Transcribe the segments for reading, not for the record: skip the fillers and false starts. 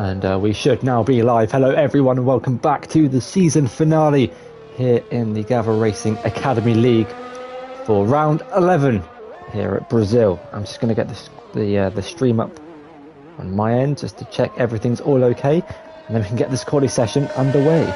And we should now be live. Hello everyone and welcome back to the season finale here in the Gavra Racing Academy League for round 11 here at Brazil. I'm just going to get the stream up on my end just to check everything's all okay, and then we can get this quality session underway.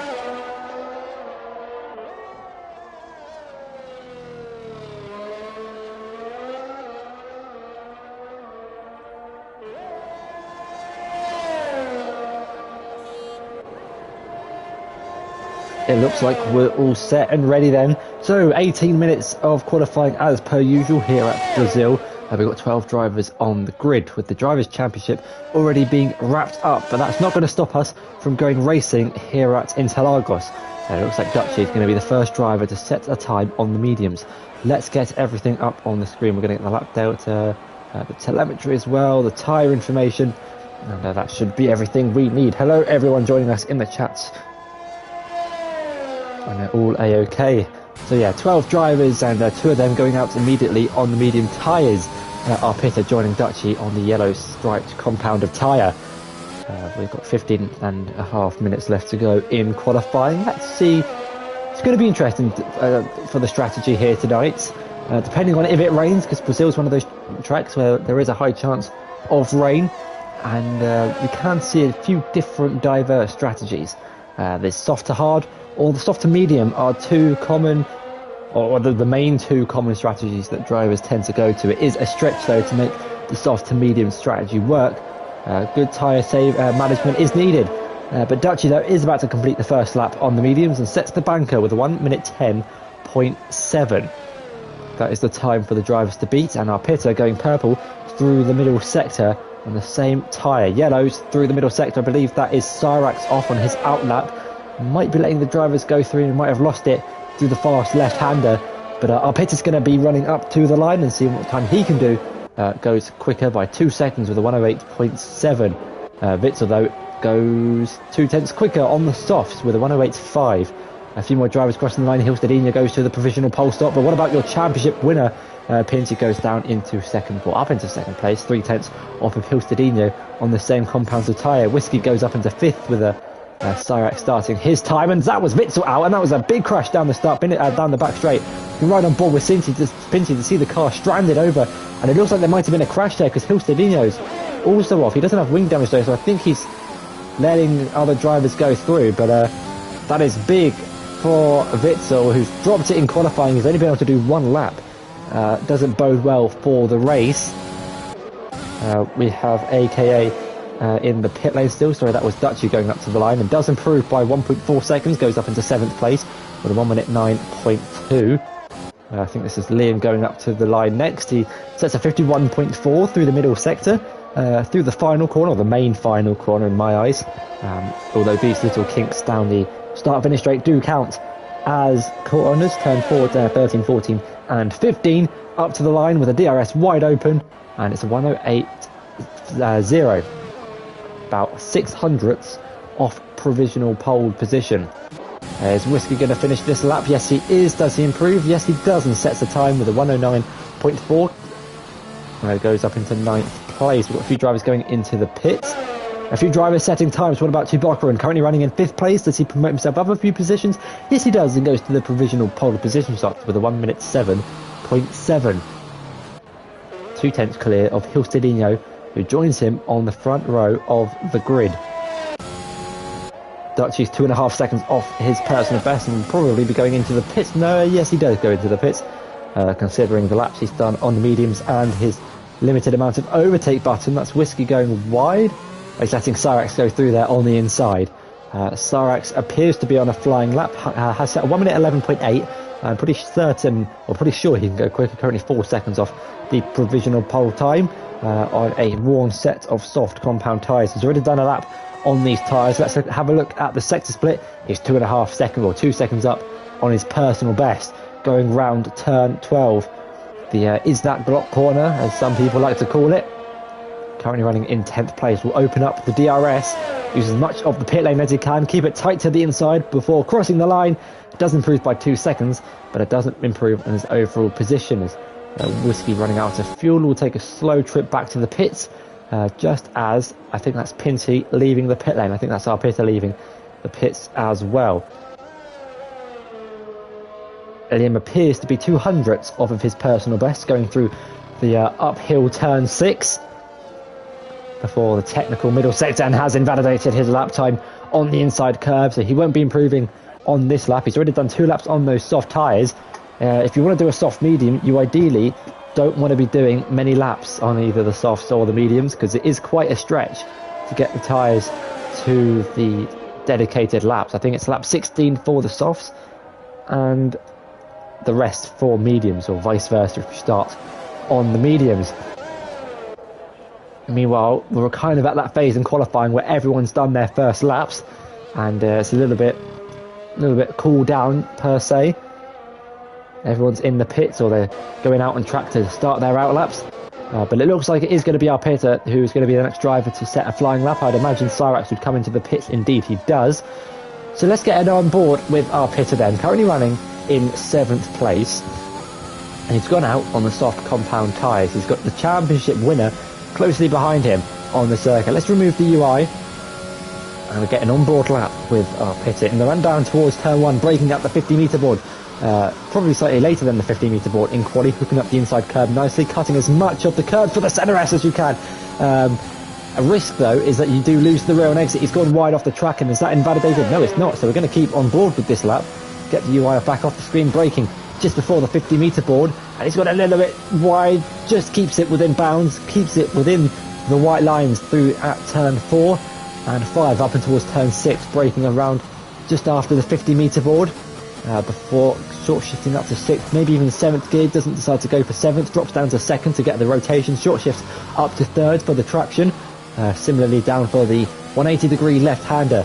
It looks like we're all set and ready then. So 18 minutes of qualifying as per usual here at Brazil. We've got 12 drivers on the grid with the Drivers' Championship already being wrapped up. But that's not going to stop us from going racing here at Interlagos. It looks like Dutchy is going to be the first driver to set a time on the mediums. Let's get everything up on the screen. We're going to get the lap data, the telemetry as well, the tyre information. And that should be everything we need. Hello everyone joining us in the chats. And they're all A-OK. So yeah, 12 drivers and 2 of them going out immediately on the medium tyres. Our pitter joining Dutchy on the yellow striped compound of tyre. We've got 15 and a half minutes left to go in qualifying. Let's see. It's going to be interesting for the strategy here tonight. Depending on if it rains, because Brazil's one of those tracks where there is a high chance of rain. And we can see a few different diverse strategies. There's soft to hard, or the soft to medium are two common, or the main two common strategies that drivers tend to go to. It is a stretch though to make the soft to medium strategy work. Good tyre save management is needed. But Dutchy though is about to complete the first lap on the mediums and sets the banker with a 1:10.7. That is the time for the drivers to beat, and our pitter going purple through the middle sector on the same tyre. Yellows through the middle sector. I believe that is Cyrax off on his outlap. Might be letting the drivers go through and might have lost it through the fast left-hander. But our pitter's going to be running up to the line and seeing what time he can do. Goes quicker by 2 seconds with a 1:08.7. Witzel, though, goes 2 tenths quicker on the softs with a 1:08.5. A few more drivers crossing the line. Hilstadinho goes to the provisional pole stop. But what about your championship winner? Pinty goes down into up into second place, 3 tenths off of Hilstadinho on the same compounds of tyre. Whiskey goes up into 5th with a Cyrax starting his time, and that was Witzel out, and that was a big crash down the down the back straight. You're right on board with Pinty to see the car stranded over, and it looks like there might have been a crash there because Hilstadinho's also off. He doesn't have wing damage though, so I think he's letting other drivers go through, but that is big for Witzel, who's dropped it in qualifying. He's only been able to do 1 lap. Doesn't bode well for the race. We have AKA in the pit lane still. Sorry, that was Dutchy going up to the line, and does improve by 1.4 seconds, goes up into 7th place with a 1:09.2. I think this is Liam going up to the line next. He sets a 51.4 through the middle sector, through the final corner, or the main final corner in my eyes. Although these little kinks down the start-finish straight do count as corners. Turn forward 13, 14 and 15 up to the line with a DRS wide open, and it's a 1:08.0. About 600ths off provisional pole position. Is Whiskey going to finish this lap? Yes, he is. Does he improve? Yes, he does, and sets a time with a 1:09.4. Goes up into 9th place. We've got a few drivers going into the pits. A few drivers setting times. What about Tubakaran? Currently running in 5th place. Does he promote himself up a few positions? Yes, he does, and goes to the provisional pole position slot with a 1:07.7. 2 tenths clear of Hilstadinho, who joins him on the front row of the grid. Dutchy's 2.5 seconds off his personal best and will probably be going into the pits. No, yes, he does go into the pits, considering the laps he's done on the mediums and his limited amount of overtake button. That's Whiskey going wide. He's letting Cyrax go through there on the inside. Cyrax appears to be on a flying lap, has set a 1:11.8. I'm pretty certain, or pretty sure he can go quicker, currently 4 seconds off the provisional pole time on a worn set of soft compound tyres. He's already done a lap on these tyres. Let's have a look at the sector split. He's 2.5 seconds, or 2 seconds up on his personal best, going round turn 12. The Is That Block corner, as some people like to call it. Currently running in 10th place. Will open up the DRS, use as much of the pit lane as he can, keep it tight to the inside before crossing the line. It does improve by 2 seconds, but it doesn't improve on his overall position. As Whiskey running out of fuel will take a slow trip back to the pits just as I think that's Pinty leaving the pit lane. I think that's Arpita leaving the pits as well. Liam appears to be 200ths off of his personal best going through the uphill turn 6 before the technical middle sector, and has invalidated his lap time on the inside curve, so he won't be improving on this lap. He's already done 2 laps on those soft tyres. If you want to do a soft medium, you ideally don't want to be doing many laps on either the softs or the mediums, because it is quite a stretch to get the tyres to the dedicated laps. I think it's lap 16 for the softs and the rest for mediums, or vice versa if you start on the mediums. Meanwhile, we're kind of at that phase in qualifying where everyone's done their first laps, and it's a little bit cool down per se. Everyone's in the pits, or they're going out on track to start their out laps. But it looks like it is going to be Arpita who's going to be the next driver to set a flying lap. I'd imagine Cyrax would come into the pits. Indeed, he does. So let's get on board with Arpita then. Currently running in 7th place. And he's gone out on the soft compound tyres. He's got the championship winner closely behind him on the circuit. Let's remove the UI. And we're getting on board lap with Arpita in the run down towards turn 1, breaking up the 50-metre board. Probably slightly later than the 50-metre board in quali, hooking up the inside curb nicely, cutting as much of the curb for the centre S as you can. A risk, though, is that you do lose the rail and exit. He's gone wide off the track, and is that invalidated? No, it's not. So we're going to keep on board with this lap. Get the UI back off the screen, braking just before the 50-metre board, and he's got a little bit wide, just keeps it within bounds, keeps it within the white lines through at turn 4 and 5 up and towards turn 6, braking around just after the 50-metre board. Before short shifting up to 6th, maybe even 7th gear, doesn't decide to go for 7th, drops down to 2nd to get the rotation, short shifts up to 3rd for the traction, similarly down for the 180-degree left-hander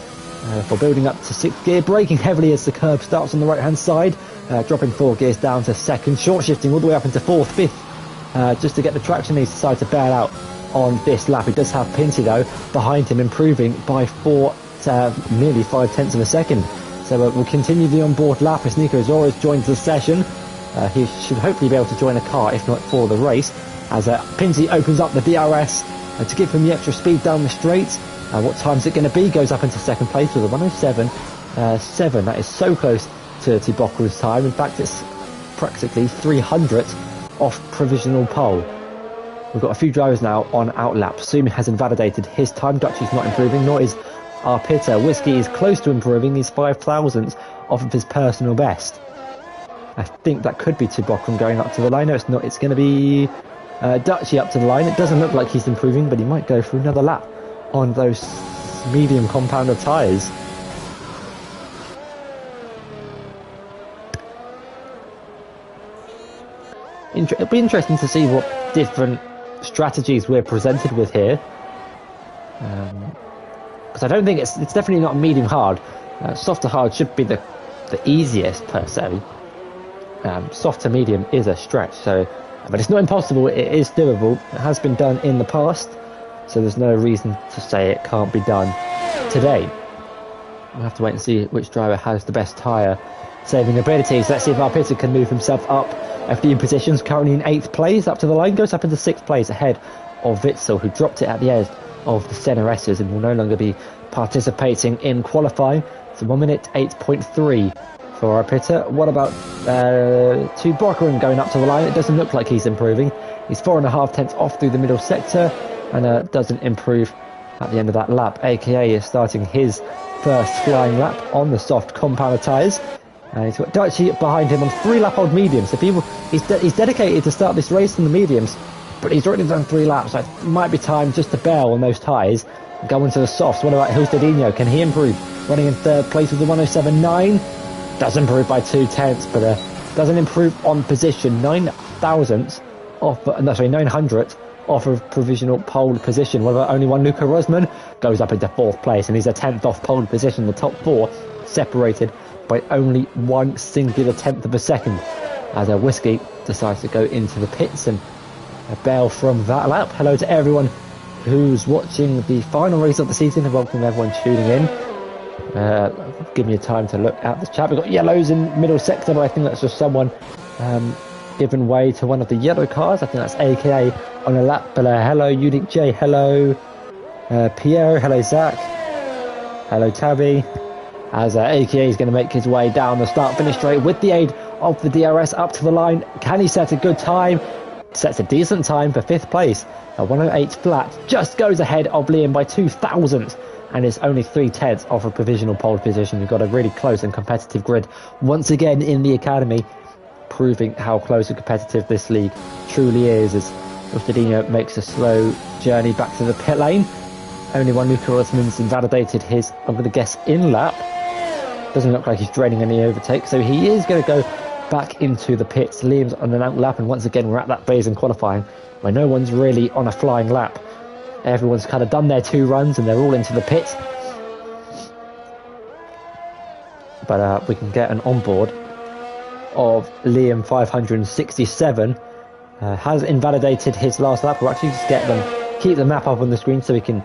for building up to 6th gear, braking heavily as the curb starts on the right-hand side, dropping 4 gears down to 2nd, short shifting all the way up into 4th, 5th, just to get the traction. He's decided to bail out on this lap. He does have Pinty, though, behind him, improving by nearly 5/10 of a second. So we'll continue the on-board lap as Nico Azores joins the session. He should hopefully be able to join a car, if not for the race, as Pinty opens up the DRS to give him the extra speed down the straight. What time's it going to be? Goes up into 2nd place with a 1:07.7. That is so close to Bockel's time. In fact, it's practically 300th off provisional pole. We've got a few drivers now on out laps. Sumi has invalidated his time. Dutchy's not improving, nor is Arpita. Whiskey is close to improving. He's 5,000ths off of his personal best. I think that could be Tubocum going up to the line. No, it's not. It's going to be Dutchy up to the line. It doesn't look like he's improving, but he might go for another lap on those medium compounder tyres. It'll be interesting to see what different strategies we're presented with here. Because I don't think it's definitely not medium hard. Soft to hard should be the easiest per se. Soft to medium is a stretch, so but it's not impossible. It is doable. It has been done in the past, so there's no reason to say it can't be done today. We'll have to wait and see which driver has the best tyre saving abilities. Let's see if Arpita can move himself up a few positions. Currently in 8th place, up to the line, goes up into 6th place ahead of Witzel, who dropped it at the end of the Senna S's and will no longer be participating in qualifying. So 1 minute 8.3 for Arpita. What about Tubocum going up to the line? It doesn't look like he's improving. He's 4.5 off through the middle sector and doesn't improve at the end of that lap. AKA is starting his first flying lap on the soft compounder tyres. And he's got Dutchy behind him on 3-lap-old mediums. So he's dedicated to start this race on the mediums, but he's already done 3 laps, so it might be time just to bail on those tyres and go into the softs. What about Hilstadinho? Can he improve? Running in 3rd place with the 1:07.9. Does improve by 2/10, but doesn't improve on position. 9,000ths off, 900th off of provisional pole position. What about only one Luca Rosman? Goes up into 4th place, and he's a 10th off pole position. The top 4 separated by only 1 singular 10th of a second, as a Whiskey decides to go into the pits and bail from that lap. Hello to everyone who's watching the final race of the season, and welcome everyone tuning in. Give me a time to look at the chat. We've got yellows in middle sector, but I think that's just someone giving way to one of the yellow cars. I think that's AKA on a lap. But hello, Unique J. Hello, Pierre. Hello, Zach. Hello, Tabby. As AKA is going to make his way down the start-finish straight with the aid of the DRS up to the line. Can he set a good time? Sets a decent time for 5th place. A 108 flat, just goes ahead of Liam by 2 thousandths, and is only 3/10 of a provisional pole position. We've got a really close and competitive grid once again in the academy, proving how close and competitive this league truly is, as Rostadinho makes a slow journey back to the pit lane. Only one Luca Rosman's invalidated his, I'm going to guess, in lap. Doesn't look like he's draining any overtake, so he is going to go back into the pits. Liam's on an out lap, and once again we're at that phase in qualifying where no one's really on a flying lap. Everyone's kind of done their 2 runs and they're all into the pits. But we can get an onboard of Liam 567. Has invalidated his last lap. We'll actually just keep the map up on the screen so we can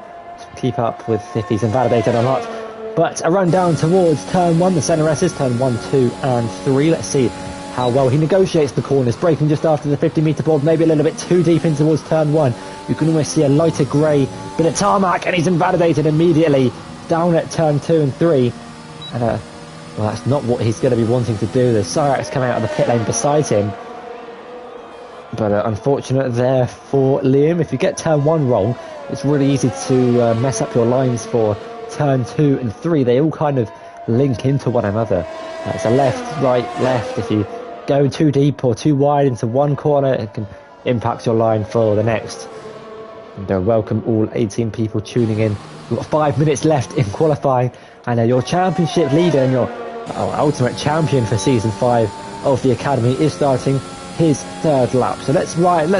keep up with if he's invalidated or not. But a run down towards turn 1, the centre S's, turn 1, 2 and 3. Let's see how well he negotiates the corners, braking just after the 50-metre board, maybe a little bit too deep in towards turn 1. You can almost see a lighter grey bit of tarmac, and he's invalidated immediately down at turn 2 and 3. And well, that's not what he's going to be wanting to do. There's Cyrax coming out of the pit lane beside him. But unfortunate there for Liam. If you get turn 1 wrong, it's really easy to mess up your lines for turn 2 and 3. They all kind of link into one another. It's a left, right, left. If you go too deep or too wide into one corner, it can impact your line for the next. And welcome all 18 people tuning in. We've got 5 minutes left in qualifying, and your championship leader and your ultimate champion for season 5 of the academy is starting his 3rd lap. So let's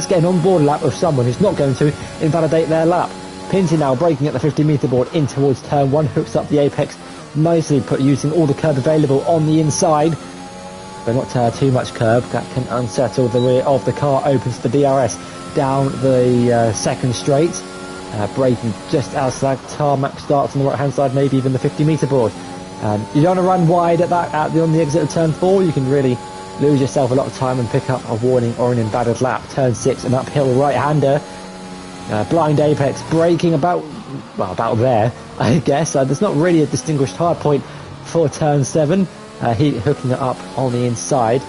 get an onboard lap of someone who's not going to invalidate their lap. Pinty now braking at the 50-metre board in towards turn 1, hooks up the apex, nicely put using all the curb available on the inside, but not too much curb. That can unsettle the rear of the car, opens the DRS down the 2nd straight, braking just as that tarmac starts on the right hand side, maybe even the 50-metre board. You don't want to run wide at that on the exit of turn 4. You can really lose yourself a lot of time and pick up a warning or an invalid lap. Turn 6, an uphill right-hander. Blind apex, braking about there, I guess. There's not really a distinguished hard point for turn 7. He hooking it up on the inside,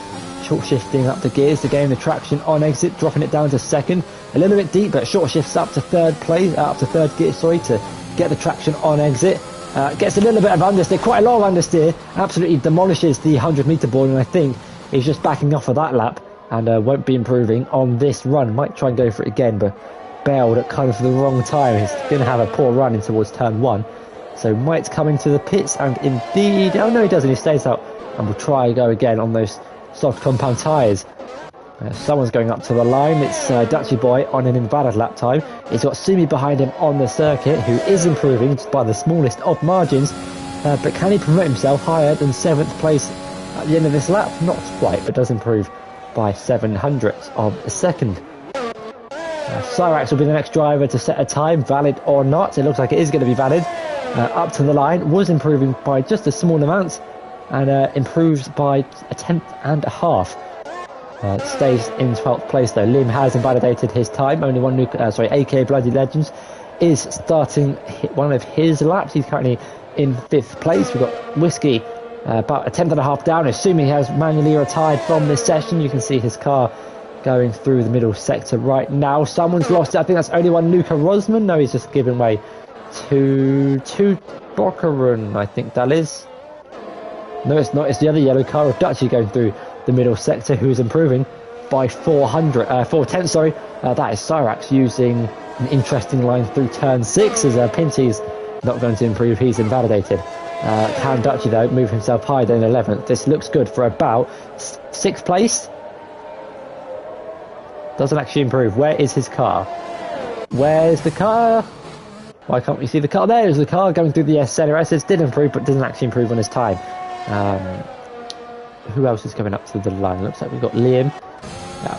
short shifting up the gears to gain the traction on exit, dropping it down to 2nd. A little bit deep, but short shifts up to 3rd gear, to get the traction on exit. Gets a little bit of understeer, quite a long understeer, absolutely demolishes the 100-metre board, and I think he's just backing off of that lap and won't be improving on this run. Might try and go for it again, but bailed at kind of the wrong time. He's going to have a poor run in towards turn 1. So might come into the pits, and indeed, oh no he doesn't, he stays out and will try go again on those soft compound tyres. Someone's going up to the line. It's Dutchy Boy on an invalid lap time. He's got Sumi behind him on the circuit, who is improving just by the smallest of margins, but can he promote himself higher than 7th place at the end of this lap? Not quite, but does improve by 700ths of a second. Cyrax will be the next driver to set a time, valid or not. It looks like it is going to be valid. Up to the line, was improving by just a small amount, and improves by a 1/10.5. Stays in 12th place though. Lim has invalidated his time. Only one new, AK Bloody Legends is starting one of his laps. He's currently in 5th place. We've got Whiskey about a 1/10.5 down, assuming he has manually retired from this session. You can see his car going through the middle sector right now. Someone's lost it. I think that's only one Luca Rosman. No, he's just giving way to Bokarun, I think that is. No, it's not. It's the other yellow car of Dutchy going through the middle sector, who is improving by 4/10. Sorry, that is Cyrax using an interesting line through turn 6, as Pinty's not going to improve. He's invalidated. Can Dutchy though move himself higher than 11th? This looks good for about 6th place. Doesn't actually improve. Where is his car? Where's the car? Why can't we see the car? There's the car going through the center. It did improve, but doesn't actually improve on his time. Who else is coming up to the line? Looks like we've got Liam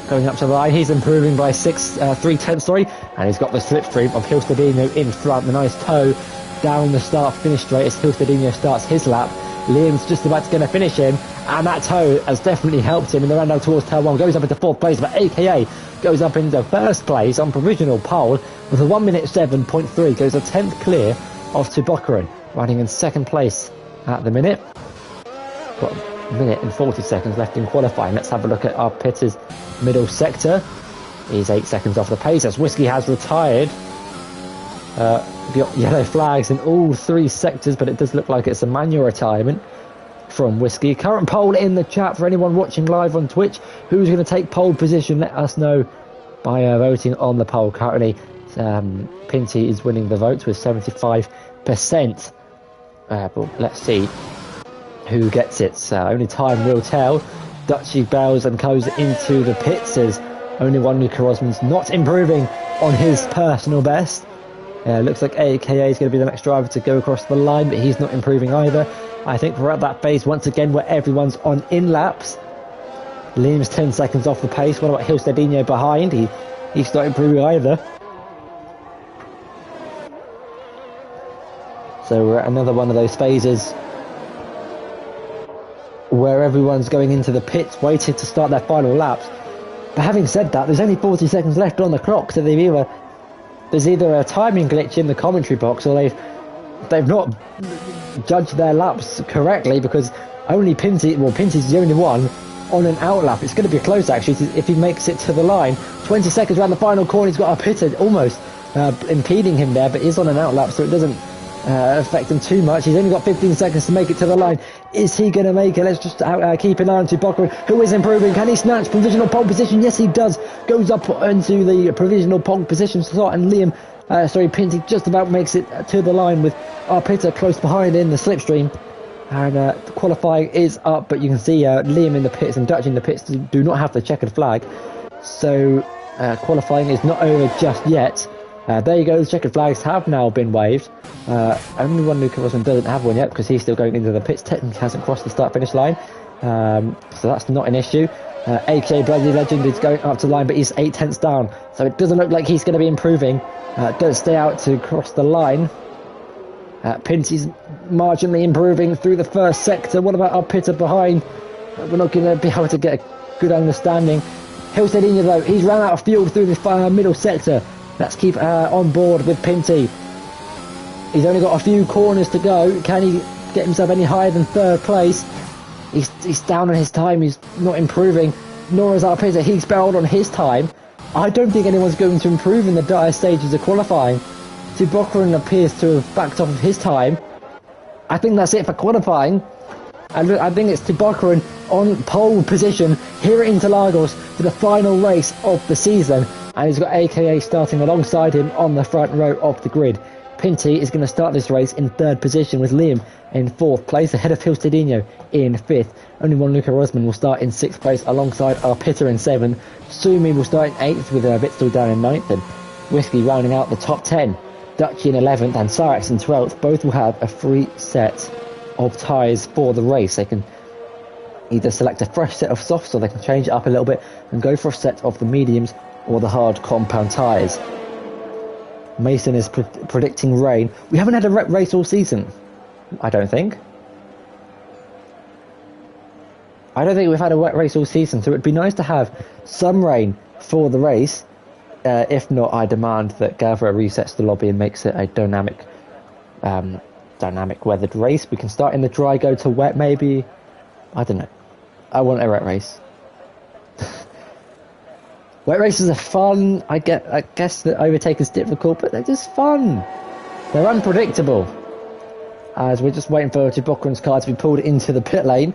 going up to the line. He's improving by 3/10, and he's got the slipstream of Hilstadinho in front. The nice toe down the start-finish straight as Hilstadinho starts his lap. Liam's just about to finish him, And that toe has definitely helped him in the run down towards turn 1. Goes up into 4th place, but AKA goes up into 1st place on provisional pole with a 1 minute 7.3. Goes a 10th clear of Tubokeren, running in 2nd place at the minute. Got a minute and 40 seconds left in qualifying. Let's have a look at our pitter's middle sector. He's 8 seconds off the pace as Whiskey has retired. Got yellow flags in all 3 sectors, but it does look like it's a manual retirement from Whiskey. Current poll in the chat for anyone watching live on Twitch. Who's going to take pole position? Let us know by voting on the poll. Currently, Pinty is winning the votes with 75%. But let's see who gets it. Only time will tell. Dutchy bells and goes into the pits as only one Luca Rosman's not improving on his personal best. Looks like AKA is going to be the next driver to go across the line, but he's not improving either. I think we're at that phase once again where everyone's on in-laps. Liam's 10 seconds off the pace. What about Hilstedinho behind? He's not improving either. So we're at another one of those phases where everyone's going into the pits, waiting to start their final laps. But having said that, there's only 40 seconds left on the clock, so there's either a timing glitch in the commentary box, or they've not judged their laps correctly, because only Pinty's the only one on an out lap. It's going to be close actually if he makes it to the line. 20 seconds around the final corner. He's got a pitter almost impeding him there, but he's on an out lap, so it doesn't affect him too much. He's only got 15 seconds to make it to the line. Is he going to make it? Let's just keep an eye on Tubokeren, who is improving. Can he snatch provisional pole position? Yes, he does. Goes up into the provisional pole position slot, and Pinty just about makes it to the line with our pitter close behind in the slipstream. And the qualifying is up, but you can see Liam in the pits and Dutch in the pits do not have the checkered flag. So qualifying is not over just yet. There you go, the checkered flags have now been waved. Only one Luca Rosman doesn't have one yet because he's still going into the pits. Technically hasn't crossed the start-finish line. So that's not an issue. AKA Bloody Legend is going up to the line, but he's 8 tenths down. So it doesn't look like he's going to be improving. Don't stay out to cross the line. Pinty's marginally improving through the first sector. What about our pitter behind? We're not going to be able to get a good understanding. Hilstedinho though, he's ran out of fuel through the middle sector. Let's keep on board with Pinty. He's only got a few corners to go. Can he get himself any higher than 3rd place? He's down on his time. He's not improving. Nor is our pitter. He's barreled on his time. I don't think anyone's going to improve in the dire stages of qualifying. Tubokeren appears to have backed off of his time. I think that's it for qualifying. I think it's Tubokeren on pole position here at Interlagos for the final race of the season. And he's got AKA starting alongside him on the front row of the grid. Pinty is going to start this race in 3rd position with Liam in 4th place, ahead of Hilstedinho in 5th. Only one Luca Rosman will start in 6th place alongside our pitter in 7th. Sumi will start in 8th with Vitzel down in 9th, and Whiskey rounding out the top 10. Dutchy in 11th and Cyrax in 12th. Both will have a free set of tyres for the race. They can either select a fresh set of softs, or they can change it up a little bit and go for a set of the mediums or the hard compound tyres. Mason is predicting rain. We haven't had a race all season, I don't think. We've had a wet race all season, so it'd be nice to have some rain for the race. If not, I demand that Gavra resets the lobby and makes it a dynamic weathered race. We can start in the dry, go to wet maybe. I don't know. I want a wet race. Wet races are fun. I guess that overtake is difficult, but they're just fun. They're unpredictable. As we're just waiting for Tubokeren's car to be pulled into the pit lane,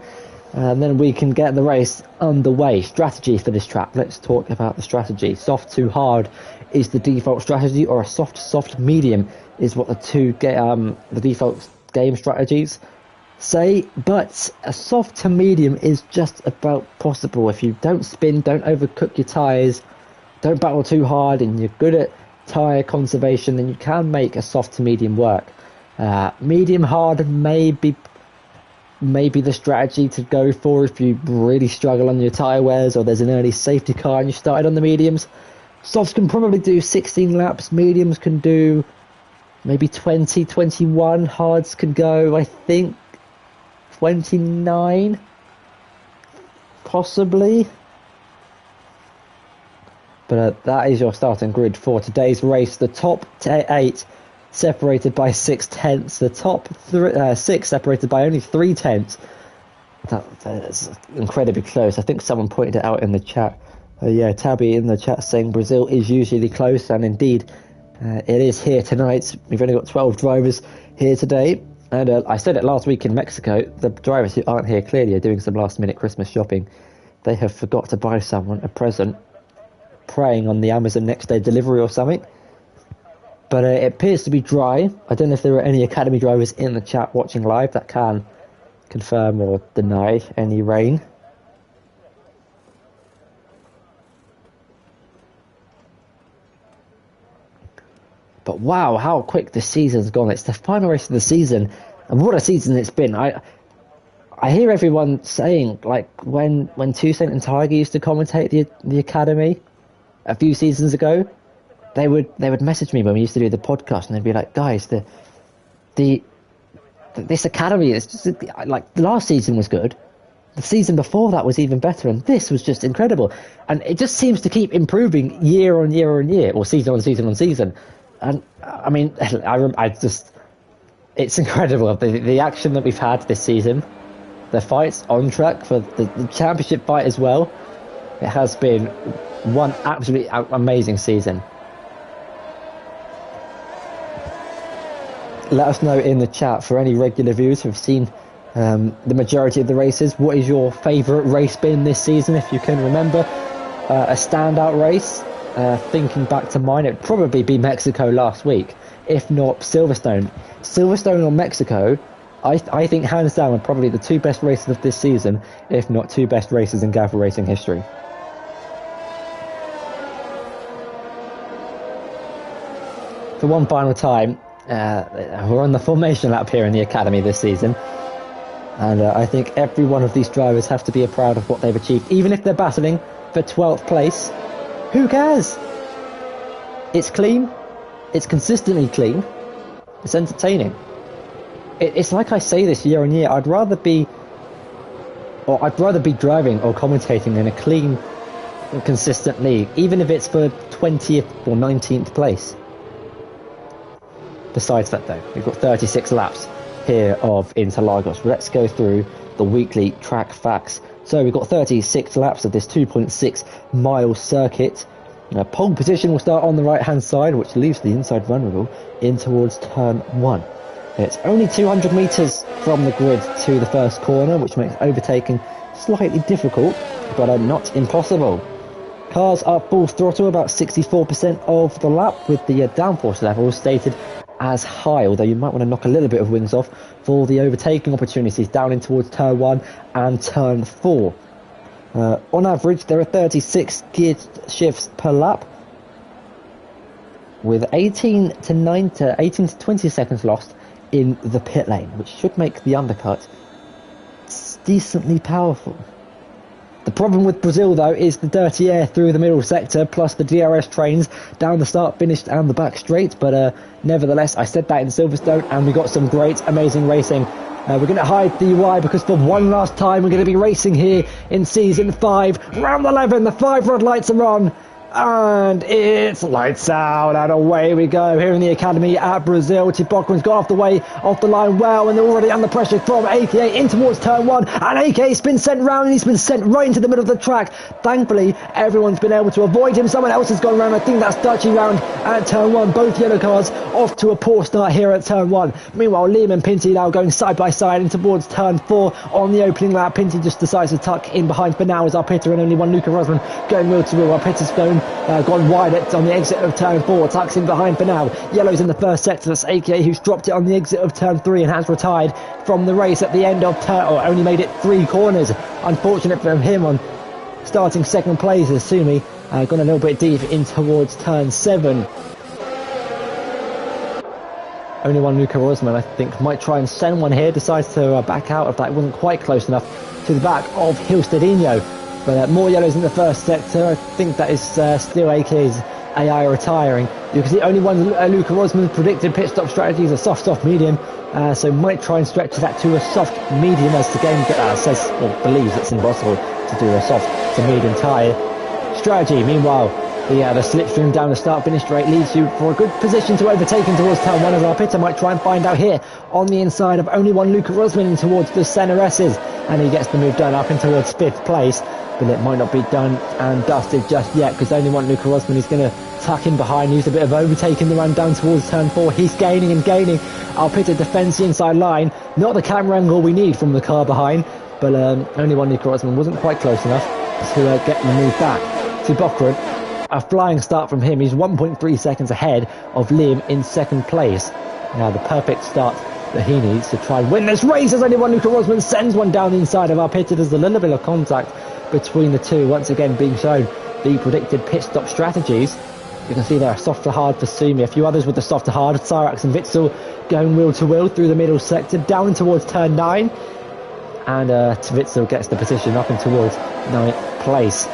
and then we can get the race underway. Strategy for this track. Let's talk about the strategy. Soft to hard is the default strategy, or a soft medium is what the default game strategies say. But a soft to medium is just about possible if you don't spin, don't overcook your tyres, don't battle too hard, and you're good at tyre conservation, then you can make a soft to medium work. Medium hard may be the strategy to go for if you really struggle on your tyre wears, or there's an early safety car and you started on the mediums. Softs can probably do 16 laps, mediums can do maybe 20, 21, hards can go, I think, 29. possibly. But that is your starting grid for today's race. The top 8 separated by 6/10. The top 6 separated by only 3/10. That's incredibly close. I think someone pointed it out in the chat. Tabby in the chat saying Brazil is usually close, and indeed it is here tonight. We've only got 12 drivers here today, and I said it last week in Mexico. The drivers who aren't here clearly are doing some last-minute Christmas shopping. They have forgot to buy someone a present, preying on the Amazon next day delivery or something. But it appears to be dry. I don't know if there are any Academy drivers in the chat watching live that can confirm or deny any rain. But wow, how quick this season's gone. It's the final race of the season, and what a season it's been. I hear everyone saying, like, when Toussaint and Tiger used to commentate the Academy a few seasons ago, they would message me when we used to do the podcast, and they'd be like, guys, this Academy is just like, the last season was good, the season before that was even better, and this was just incredible, and it just seems to keep improving year on year on year, or season on season on season. And I mean, it's incredible, the action that we've had this season, the fights on track for the championship fight as well. It has been one absolutely amazing season. Let us know in the chat, for any regular viewers who have seen the majority of the races, what is your favourite race been this season, if you can remember a standout race. Thinking back to mine, it would probably be Mexico last week, if not Silverstone. Silverstone or Mexico, I think hands down are probably the two best races of this season, if not two best races in Gavra racing history. For one final time, we're on the formation lap here in the Academy this season, and I think every one of these drivers have to be proud of what they've achieved, even if they're battling for 12th place. Who cares? It's clean. It's consistently clean. It's entertaining. It's like I say this year on year. I'd rather be driving or commentating in a clean and consistent league, even if it's for 20th or 19th place. Besides that, though, we've got 36 laps here of Interlagos. Let's go through the weekly track facts. So we've got 36 laps of this 2.6 mile circuit. Pole position will start on the right hand side, which leaves the inside vulnerable in towards turn 1. It's only 200 metres from the grid to the first corner, which makes overtaking slightly difficult, but not impossible. Cars are full throttle about 64% of the lap, with the downforce levels stated as high, although you might want to knock a little bit of wings off for the overtaking opportunities down in towards turn 1 and turn 4. On average, there are 36 gear shifts per lap, with 18 to 20 seconds lost in the pit lane, which should make the undercut decently powerful. The problem with Brazil, though, is the dirty air through the middle sector, plus the DRS trains down the start, finish and the back straight. But nevertheless, I said that in Silverstone, and we got some great, amazing racing. We're going to hide the UI because for one last time we're going to be racing here in Season 5. Round 11, the 5 red lights are on. And it's lights out, and away we go here in the Academy at Brazil. Tiboquin's got off the line well, and they're already under pressure from AKA in towards turn 1, and AKA's been sent round, and he's been sent right into the middle of the track. Thankfully, everyone's been able to avoid him. Someone else has gone round. I think that's Dutchy round at turn 1. Both yellow cars off to a poor start here at turn 1. Meanwhile, Liam and Pinty now going side by side in towards turn 4 on the opening lap. Pinty just decides to tuck in behind for now as our pitter, and only one Luca Rosman going wheel to wheel. Our pitter's gone wide on the exit of turn 4, tucks in behind for now. Yellow's in the first sector. That's AKA who's dropped it on the exit of turn 3 and has retired from the race at the end of turn, or only made it 3 corners. Unfortunate for him on starting second place, as Sumi gone a little bit deep in towards turn 7. Only one Luca Rosman, I think, might try and send one here, decides to back out of that. It wasn't quite close enough to the back of Hilstedinho. But more yellows in the first sector. I think that is still AK's AI retiring. You can see only one Luca Rosman's predicted pit stop strategy is a soft medium, so might try and stretch that to a soft medium as the game says or believes it's impossible to do a soft to medium tyre strategy. Meanwhile, the slipstream down the start-finish straight leads you for a good position to overtake him towards turn 1, as our pitter might try and find out here on the inside of only one Luca Rosman towards the Senna S's, and he gets the move done up in towards 5th place, but it might not be done and dusted just yet because only one Luca Rosman is going to tuck in behind, use a bit of overtaking the run down towards turn 4. He's gaining and gaining. Our pitter defends the inside line, not the camera angle we need from the car behind, but only one Luca Rosman wasn't quite close enough to get the move back to Bokran. A flying start from him. He's 1.3 seconds ahead of Liam in 2nd place. Now the perfect start that he needs to try and win this race, as only one Luca Rosman sends one down the inside of our pitter. There's a little bit of contact between the two, once again being shown the predicted pit stop strategies. You can see there, soft to hard for Sumi, a few others with the soft to hard, Cyrax and Witzel going wheel to wheel through the middle sector down towards turn 9, and Witzel gets the position up and towards 9th place.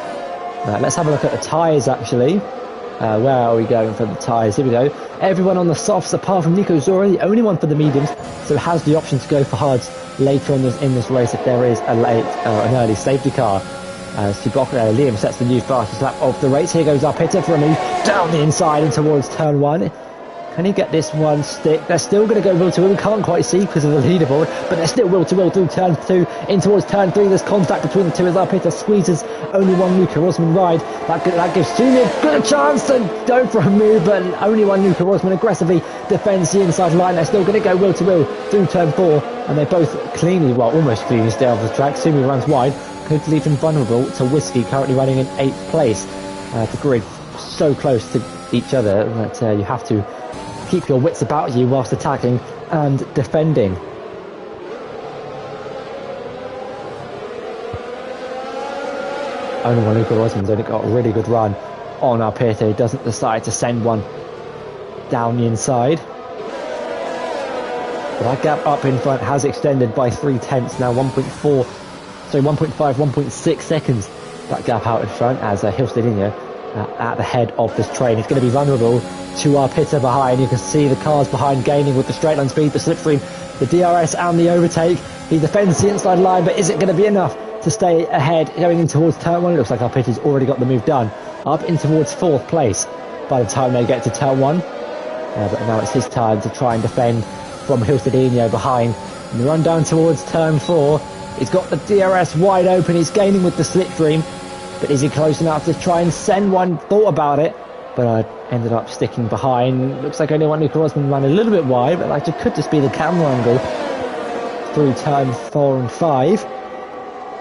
Let's have a look at the tyres actually. Where are we going for the tyres? Here we go. Everyone on the softs apart from Nico Zora, the only one for the mediums, so has the option to go for hards later in this race if there is an early safety car. Liam sets the new fastest lap of the race. Here goes our pitter for a move down the inside and towards turn 1. Can he get this one stick? They're still going to go wheel to wheel. We can't quite see because of the leaderboard, but they're still wheel to wheel through turn 2 in towards turn 3. There's contact between the two as our pitter squeezes only one Luca Rosman ride. That gives Sumi a good chance to go for a move, but only one Luca Rosman aggressively defends the inside line. They're still going to go wheel to wheel through turn 4, and they both almost cleanly stay off the track. Sumi runs wide, could leave him vulnerable to Whiskey, currently running in 8th place. The grid so close to each other that you have to keep your wits about you whilst attacking and defending. Only one Luca Rosman's only got a really good run on our pitter. He doesn't decide to send one down the inside. But that gap up in front has extended by 3/10 now, 1.5, 1.6 seconds. That gap out in front as Hilstedinho at the head of this train. He's going to be vulnerable to our pitter behind. You can see the cars behind gaining with the straight line speed, the slipstream, the DRS and the overtake. He defends the inside line, but is it going to be enough to stay ahead going in towards turn 1? It looks like our pitter's already got the move done, up in towards 4th place by the time they get to turn 1. But now it's his time to try and defend from Hilstedinho behind. And the run down towards turn 4. He's got the DRS wide open. He's gaining with the slipstream. But is he close enough to try and send one? Thought about it, but ended up sticking behind. Looks like only one Luca Rosman ran a little bit wide, but that could just be the camera angle through turn 4 and 5.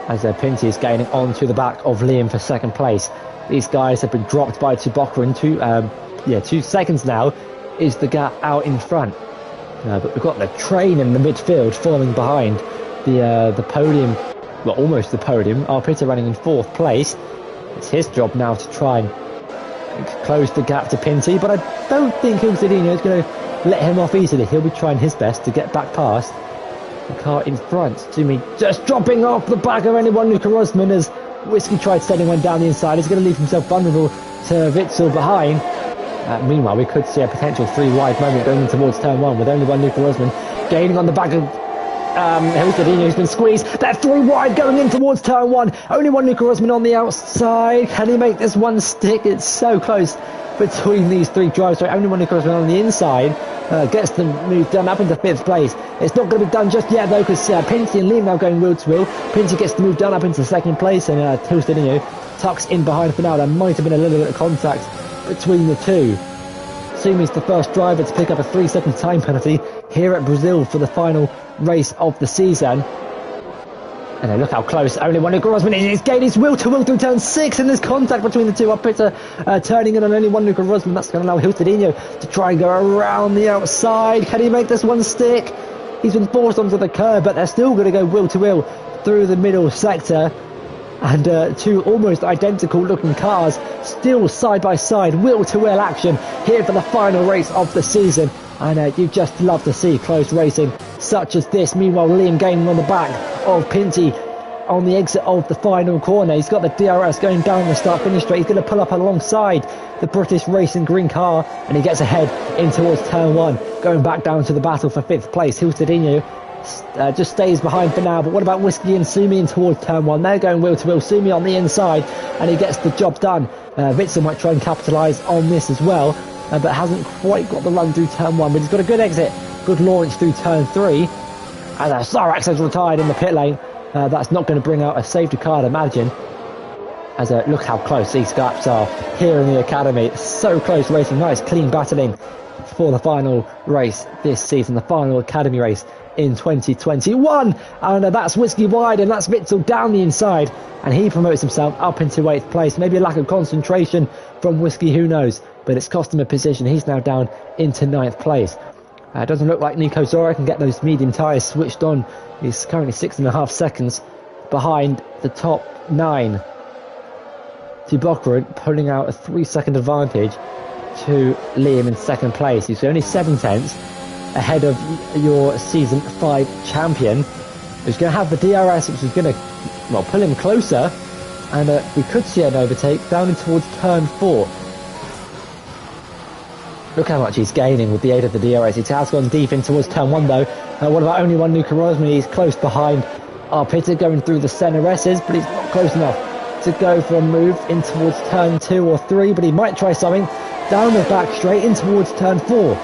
As Pinty is gaining onto the back of Liam for 2nd place. These guys have been dropped by Tubocca in 2 seconds now is the gap out in front. But we've got the train in the midfield forming behind the podium. Well, almost the podium. Our pitter running in 4th place. It's his job now to try and close the gap to Pinty, but I don't think Hilstedinho is going to let him off easily. He'll be trying his best to get back past the car in front. Sumi just dropping off the back of only one Luca Rosman as Whiskey tried sending one down the inside. He's going to leave himself vulnerable to Witzel behind. Meanwhile, we could see a potential 3 wide moment going in towards turn 1 with only one Luca Rosman gaining on the back of Hilstedinho, who's been squeezed. That 3 wide going in towards turn 1. Only one Luca Rosman on the outside. Can he make this one stick? It's so close between these 3 drivers. So only one Luca Rosman on the inside gets the move done up into 5th place. It's not going to be done just yet though, because Pinty and Liam now going wheel to wheel. Pinty gets the move done up into 2nd place, and Hilstedinho tucks in behind for now. There might have been a little bit of contact between the two. Sumi's the first driver to pick up a 3-second time penalty here at Brazil for the final race of the season. And look how close only one Luca Rosman is gaining his wheel to wheel through turn 6, and there's contact between the two. Our pitter turning in on only one Luca Rosman. That's going to allow Hilstedinho to try and go around the outside. Can he make this one stick? He's been forced onto the curb, but they're still going to go wheel to wheel through the middle sector. And 2 almost identical looking cars still side by side, wheel to wheel action here for the final race of the season. And you just love to see close racing such as this. Meanwhile, Liam gaining on the back of Pinty on the exit of the final corner. He's got the DRS going down the start-finish straight. He's going to pull up alongside the British Racing Green car, and he gets ahead in towards turn 1, going back down to the battle for 5th place. Hiltadinho just stays behind for now, but what about Whiskey and Sumi in towards turn 1? They're going wheel to wheel. Sumi on the inside, and he gets the job done. Witzel might try and capitalise on this as well, but hasn't quite got the run through turn 1, but he's got a good exit, good launch through turn 3. And Cyrax has retired in the pit lane. That's not going to bring out a safety car, I'd imagine. As look how close these gaps are here in the academy. So close racing. Nice clean battling for the final race this season, the final academy race in 2021. And that's Whiskey wide, and that's Witzel down the inside, and he promotes himself up into 8th place. Maybe a lack of concentration from Whiskey, who knows, but it's cost him a position. He's now down into 9th place. Doesn't look like Nico Zora can get those medium tyres switched on. He's currently 6.5 seconds behind the top 9. Tubokran pulling out a 3-second advantage to Liam in 2nd place. He's only 7 tenths ahead of your season 5 champion, who's going to have the DRS, which is going to, well, pull him closer, and we could see an overtake down in towards turn 4. Look how much he's gaining with the aid of the DRS. He has gone deep in towards turn 1 though. What about only one Luca Rosman? He's close behind our Pitter going through the centre S's, but he's not close enough to go for a move in towards turn 2 or 3, but he might try something down the back straight in towards turn 4.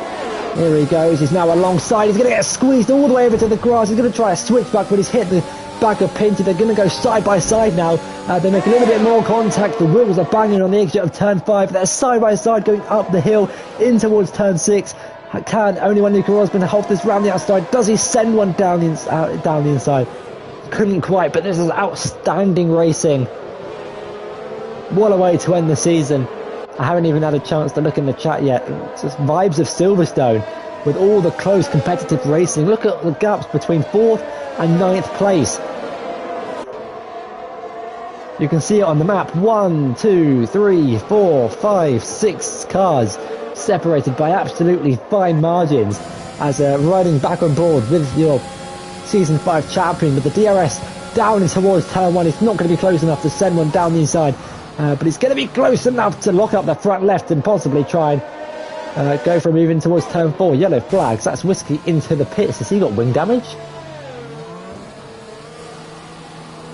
Here he goes. He's now alongside. He's going to get squeezed all the way over to the grass. He's going to try a switchback, but he's hit the back of Pinty. They're going to go side by side now. They make a little bit more contact. The wheels are banging on the exit of turn 5. They're side by side going up the hill in towards turn 6. Can only one Luca Rosman hold this round the outside? Does he send one down the inside? Couldn't quite, but this is outstanding racing. What a way to end the season. I haven't even had a chance to look in the chat yet. It's just vibes of Silverstone with all the close competitive racing. Look at the gaps between 4th and 9th place. You can see it on the map. 1, 2, 3, 4, 5, 6 cars separated by absolutely fine margins, as riding back on board with your season 5 champion with the DRS down and towards turn 1. It's not going to be close enough to send one down the inside, but it's going to be close enough to lock up the front left and possibly try and go for a move in towards turn 4. Yellow flags. That's Whiskey into the pits. Has he got wing damage?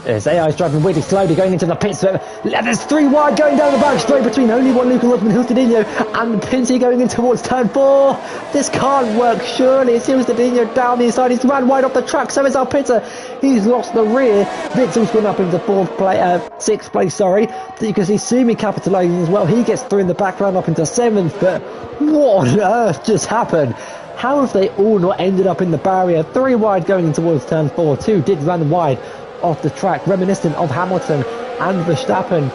As AI's driving really slowly going into the pits. There's 3 wide going down the back straight between only one Luca Rosman, Hiltadinho, and Pinty going in towards turn 4. This can't work, surely. It's Hiltadinho down the inside. He's ran wide off the track, so is our Pitter. He's lost the rear. Witzel's gone up into 6th place, sorry. You can see Sumi capitalising as well. He gets through in the background up into 7th, but what on earth just happened? How have they all not ended up in the barrier? 3 wide going in towards turn 4. 2 did run wide off the track, reminiscent of Hamilton and Verstappen.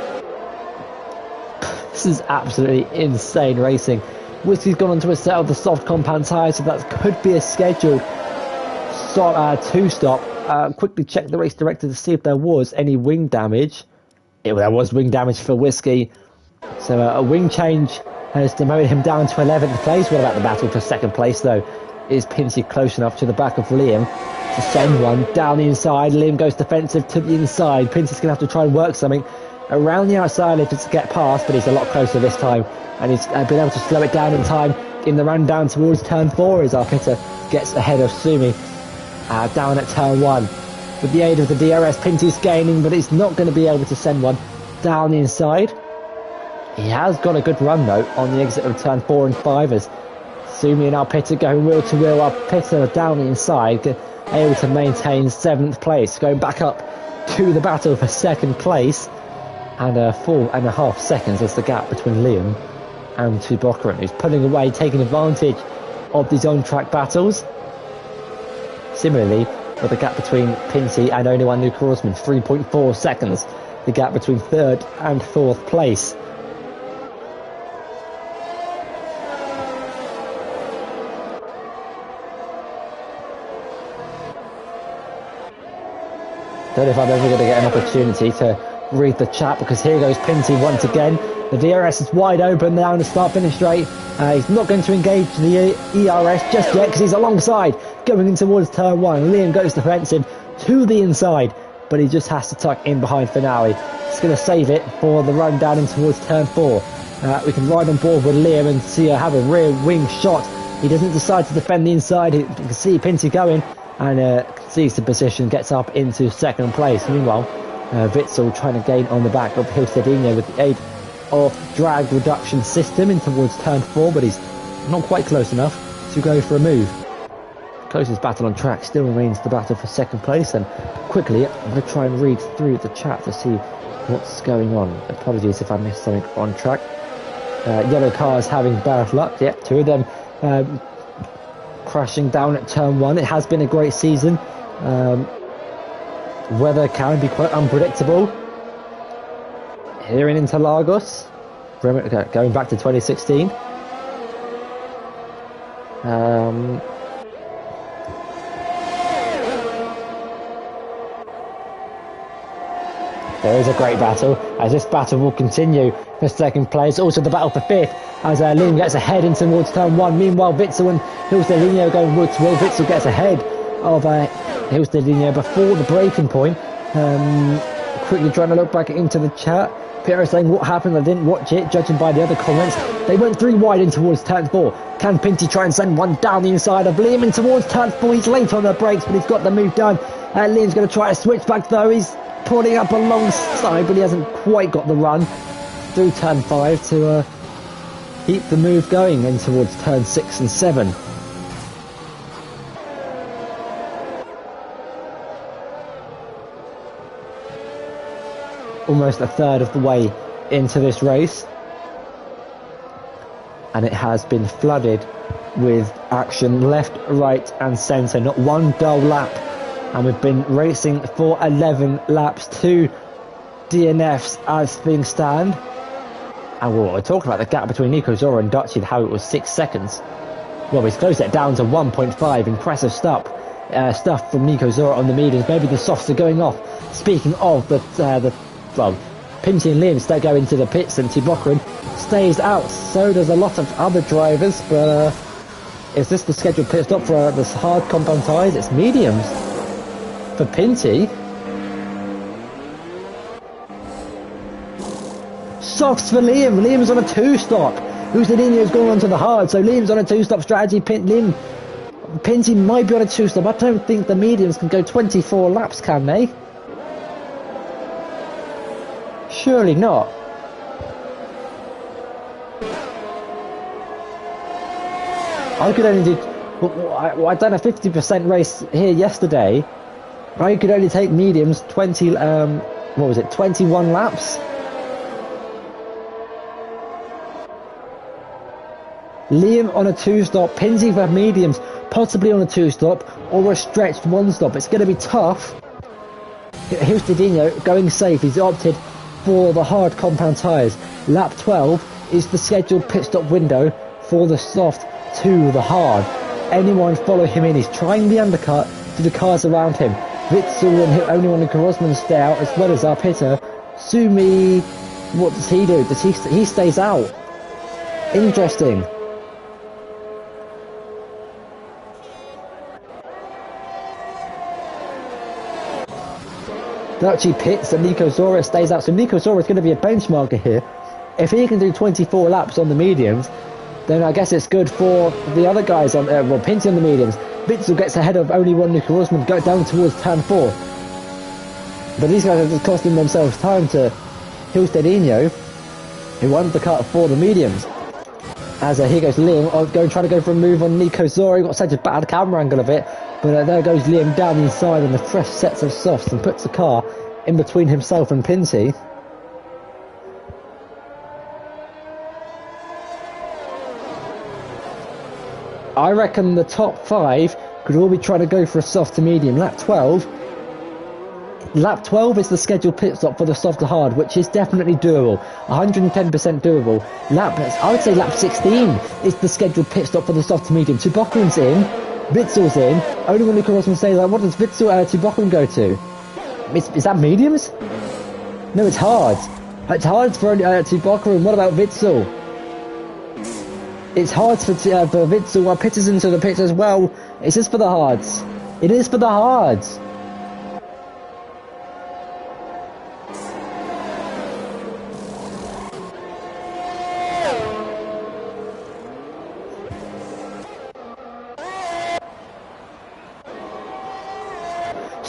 This is absolutely insane racing. Whiskey's gone onto a set of the soft compound tyres, so that could be a scheduled 2-stop. Quickly check the race director to see if there was any wing damage. There was wing damage for Whiskey, so a wing change has demoted him down to 11th place. What about the battle for 2nd place though? Is Pinty close enough to the back of Liam to send one down the inside? Liam goes defensive to the inside. Pinty's going to have to try and work something around the outside if it's to get past, but he's a lot closer this time, and he's been able to slow it down in time in the run down towards turn 4 as our Pitter gets ahead of Sumi down at turn 1. With the aid of the DRS, Pinty's gaining, but he's not going to be able to send one down the inside. He has got a good run though on the exit of turn 4 and 5 as Sumi and our Pitter going wheel to wheel. Our Pitter down the inside, able to maintain 7th place, going back up to the battle for 2nd place, and 4.5 seconds is the gap between Liam and Tubokran, who's pulling away, taking advantage of these on-track battles. Similarly, with the gap between Pinty and only one Luca Rosman, 3.4 seconds, the gap between 3rd and 4th place. Don't know if I'm ever going to get an opportunity to read the chat, because here goes Pinty once again. The DRS is wide open down the start-finish straight. He's not going to engage the ERS just yet because he's alongside going in towards turn 1. Liam goes defensive to the inside, but he just has to tuck in behind Finale. He's going to save it for the run down in towards turn 4. We can ride on board with Liam and see her have a rear wing shot. He doesn't decide to defend the inside. You can see Pinty going and sees the position, gets up into second place. Meanwhile, Witzel trying to gain on the back of Hilstedinho with the aid of drag reduction system in towards turn 4, but he's not quite close enough to go for a move. Closest battle on track still remains the battle for second place, and quickly I'm going to try and read through the chat to see what's going on. Apologies if I missed something on track. Yellow cars having bad luck. Yep, 2 of them crashing down at turn 1. It has been a great season. Weather can be quite unpredictable here in Interlagos, going back to 2016. There is a great battle, as this battle will continue for second place. Also the battle for 5th, as Liam gets ahead in towards turn 1. Meanwhile, Witzel and Hilstedinho going wood to will. Witzel gets ahead of Hilstedinho before the breaking point. Quickly trying to look back into the chat. Peter saying, what happened? I didn't watch it, judging by the other comments. They went 3 wide in towards turn 4. Can Pinty try and send one down the inside of Liam in towards turn 4? He's late on the brakes, but he's got the move done. Liam's going to try to switch back though. He's pulling up alongside, but he hasn't quite got the run through turn 5 to keep the move going in towards turn 6 and 7. Almost a third of the way into this race, and it has been flooded with action left, right and centre. Not one dull lap, and we've been racing for 11 laps, 2 DNFs as things stand. And we're talking about the gap between Nico Zora and Dutchy, how it was 6 seconds. Well, he's closed it down to 1.5. Impressive stuff from Nico Zora on the mediums. Maybe the softs are going off. Speaking of Pinty and Liam still go into the pits, and Tibokarin stays out. So does a lot of other drivers, but is this the scheduled pit stop for this hard compound tyres? It's mediums for Pinty. Softs for Liam. Liam's on a 2-stop. Hilstedinho's going on to the hard, so Liam's on a 2-stop strategy. Pinty might be on a 2-stop. I don't think the mediums can go 24 laps, can they? Surely not. I could only do... I done a 50% race here yesterday. I could only take mediums 21 laps? Liam on a 2-stop, Pinty for mediums, possibly on a 2-stop, or a stretched 1-stop. It's going to be tough. Hilstedinho going safe. He's opted for the hard compound tyres. Lap 12 is the scheduled pit stop window for the soft to the hard. Anyone follow him in. He's trying the undercut to the cars around him. Witzel and only one Rosman stay out, as well as our pitter. Sumi, what does he do? He stays out. Interesting. Dutchy pits and Nico Zora stays out. So Nico Zora is going to be a benchmarker here. If he can do 24 laps on the mediums, then I guess it's good for the other guys on Pinty on the mediums. Witzel gets ahead of only one Nico Rosman, go down towards turn 4. But these guys are just costing themselves time to Hilstedinho, who won the cut for the mediums. As here goes Liam, trying to go for a move on Nico Zora. He got such a bad camera angle of it. But there goes Liam down the inside on the fresh sets of softs and puts the car in between himself and Pinty. I reckon the top 5 could all be trying to go for a soft to medium. Lap 12 is the scheduled pit stop for the soft to hard, which is definitely doable. 110% doable. I would say lap 16 is the scheduled pit stop for the soft to medium. Tibokarin's in. Witzel's in. Only one Nico Rosman says, what does Witzel Tibokarin go to? Is that mediums? No, it's hard. It's hard for Tibokarin. What about Witzel? It's hard for Witzel. Our pitter's into the pits as well. Is this for the hards? It is for the hards.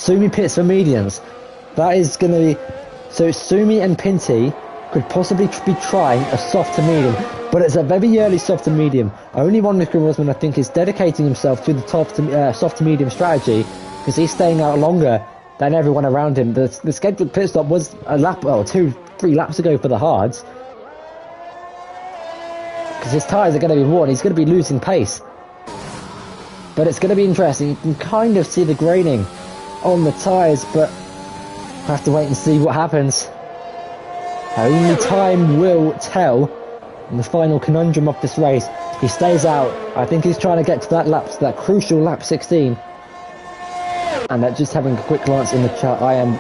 Sumi pits for mediums. That is going to be... So Sumi and Pinty could possibly be trying a soft to medium, but it's a very early soft to medium. Only one Nico Rosberg, I think, is dedicating himself to the soft to medium strategy, because he's staying out longer than everyone around him. The scheduled pit stop was a lap, well, 2-3 laps ago for the hards, because his tyres are going to be worn. He's going to be losing pace. But it's going to be interesting. You can kind of see the graining on the tyres, but we'll have to wait and see what happens. Only time will tell in the final conundrum of this race. He stays out. I think he's trying to get to that crucial lap 16. And just having a quick glance in the chart, I am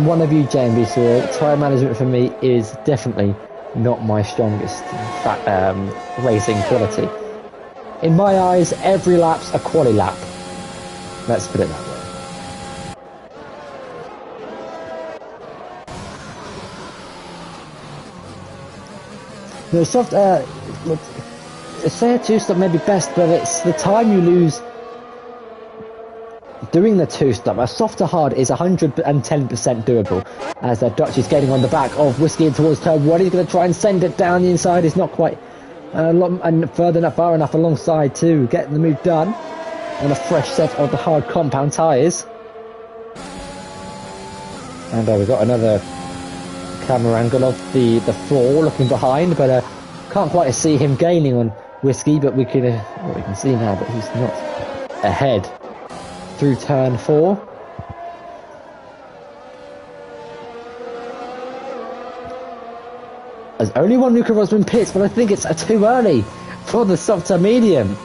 one of you, JMB, so tyre management for me is definitely not my strongest racing quality. In my eyes, every lap's a quali lap. Let's put it that way. No, soft, say a two-stop may be best, but it's the time you lose doing the two-stop. A soft to hard is 110% doable, as Dutch is getting on the back of Whiskey and towards turn 1. He's going to try and send it down the inside. He's not quite and far enough alongside to get the move done on a fresh set of the hard compound tyres. And we've got another camera angle of the floor looking behind, but can't quite see him gaining on Whiskey, but we can see now that he's not ahead through turn 4. There's only one Nico Rosberg pits, but I think it's too early for the soft to medium.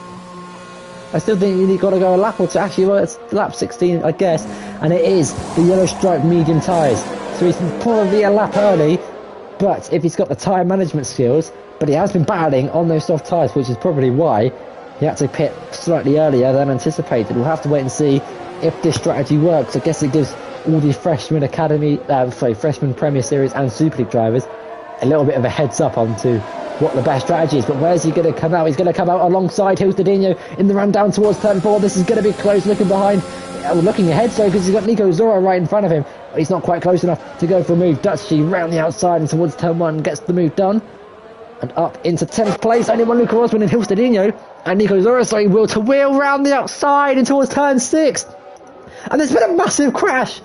I still think you've got to go a lap or two. Actually, well, it's lap 16, I guess, and it is the yellow stripe medium tyres. So he's probably a lap early, but if he's got the tyre management skills, but he has been battling on those soft tyres, which is probably why he had to pit slightly earlier than anticipated. We'll have to wait and see if this strategy works. I guess it gives all the freshman Premier Series and Super League drivers a little bit of a heads up onto what the best strategy is. But where's he going to come out? He's going to come out alongside Hills Didino in the run down towards turn 4. This is going to be close, looking behind. Looking ahead, so because he's got Nico Zora right in front of him. He's not quite close enough to go for a move. Dutchy round the outside and towards turn 1 gets the move done. And up into 10th place. Only one Nico Rosberg and Hills Didino. And Nico Zora, sorry, wheel to wheel round the outside and towards turn 6. And there's been a massive crash.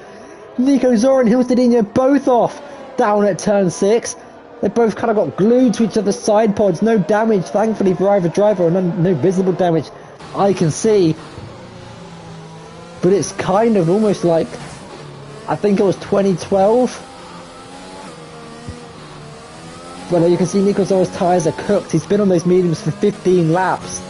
Nico Zora and Hills Didino both off down at turn 6. They both kind of got glued to each other's side pods. No damage, thankfully, for either driver, and no visible damage I can see. But it's kind of almost like, I think it was 2012. Well, you can see Nico Zora's tyres are cooked. He's been on those mediums for 15 laps.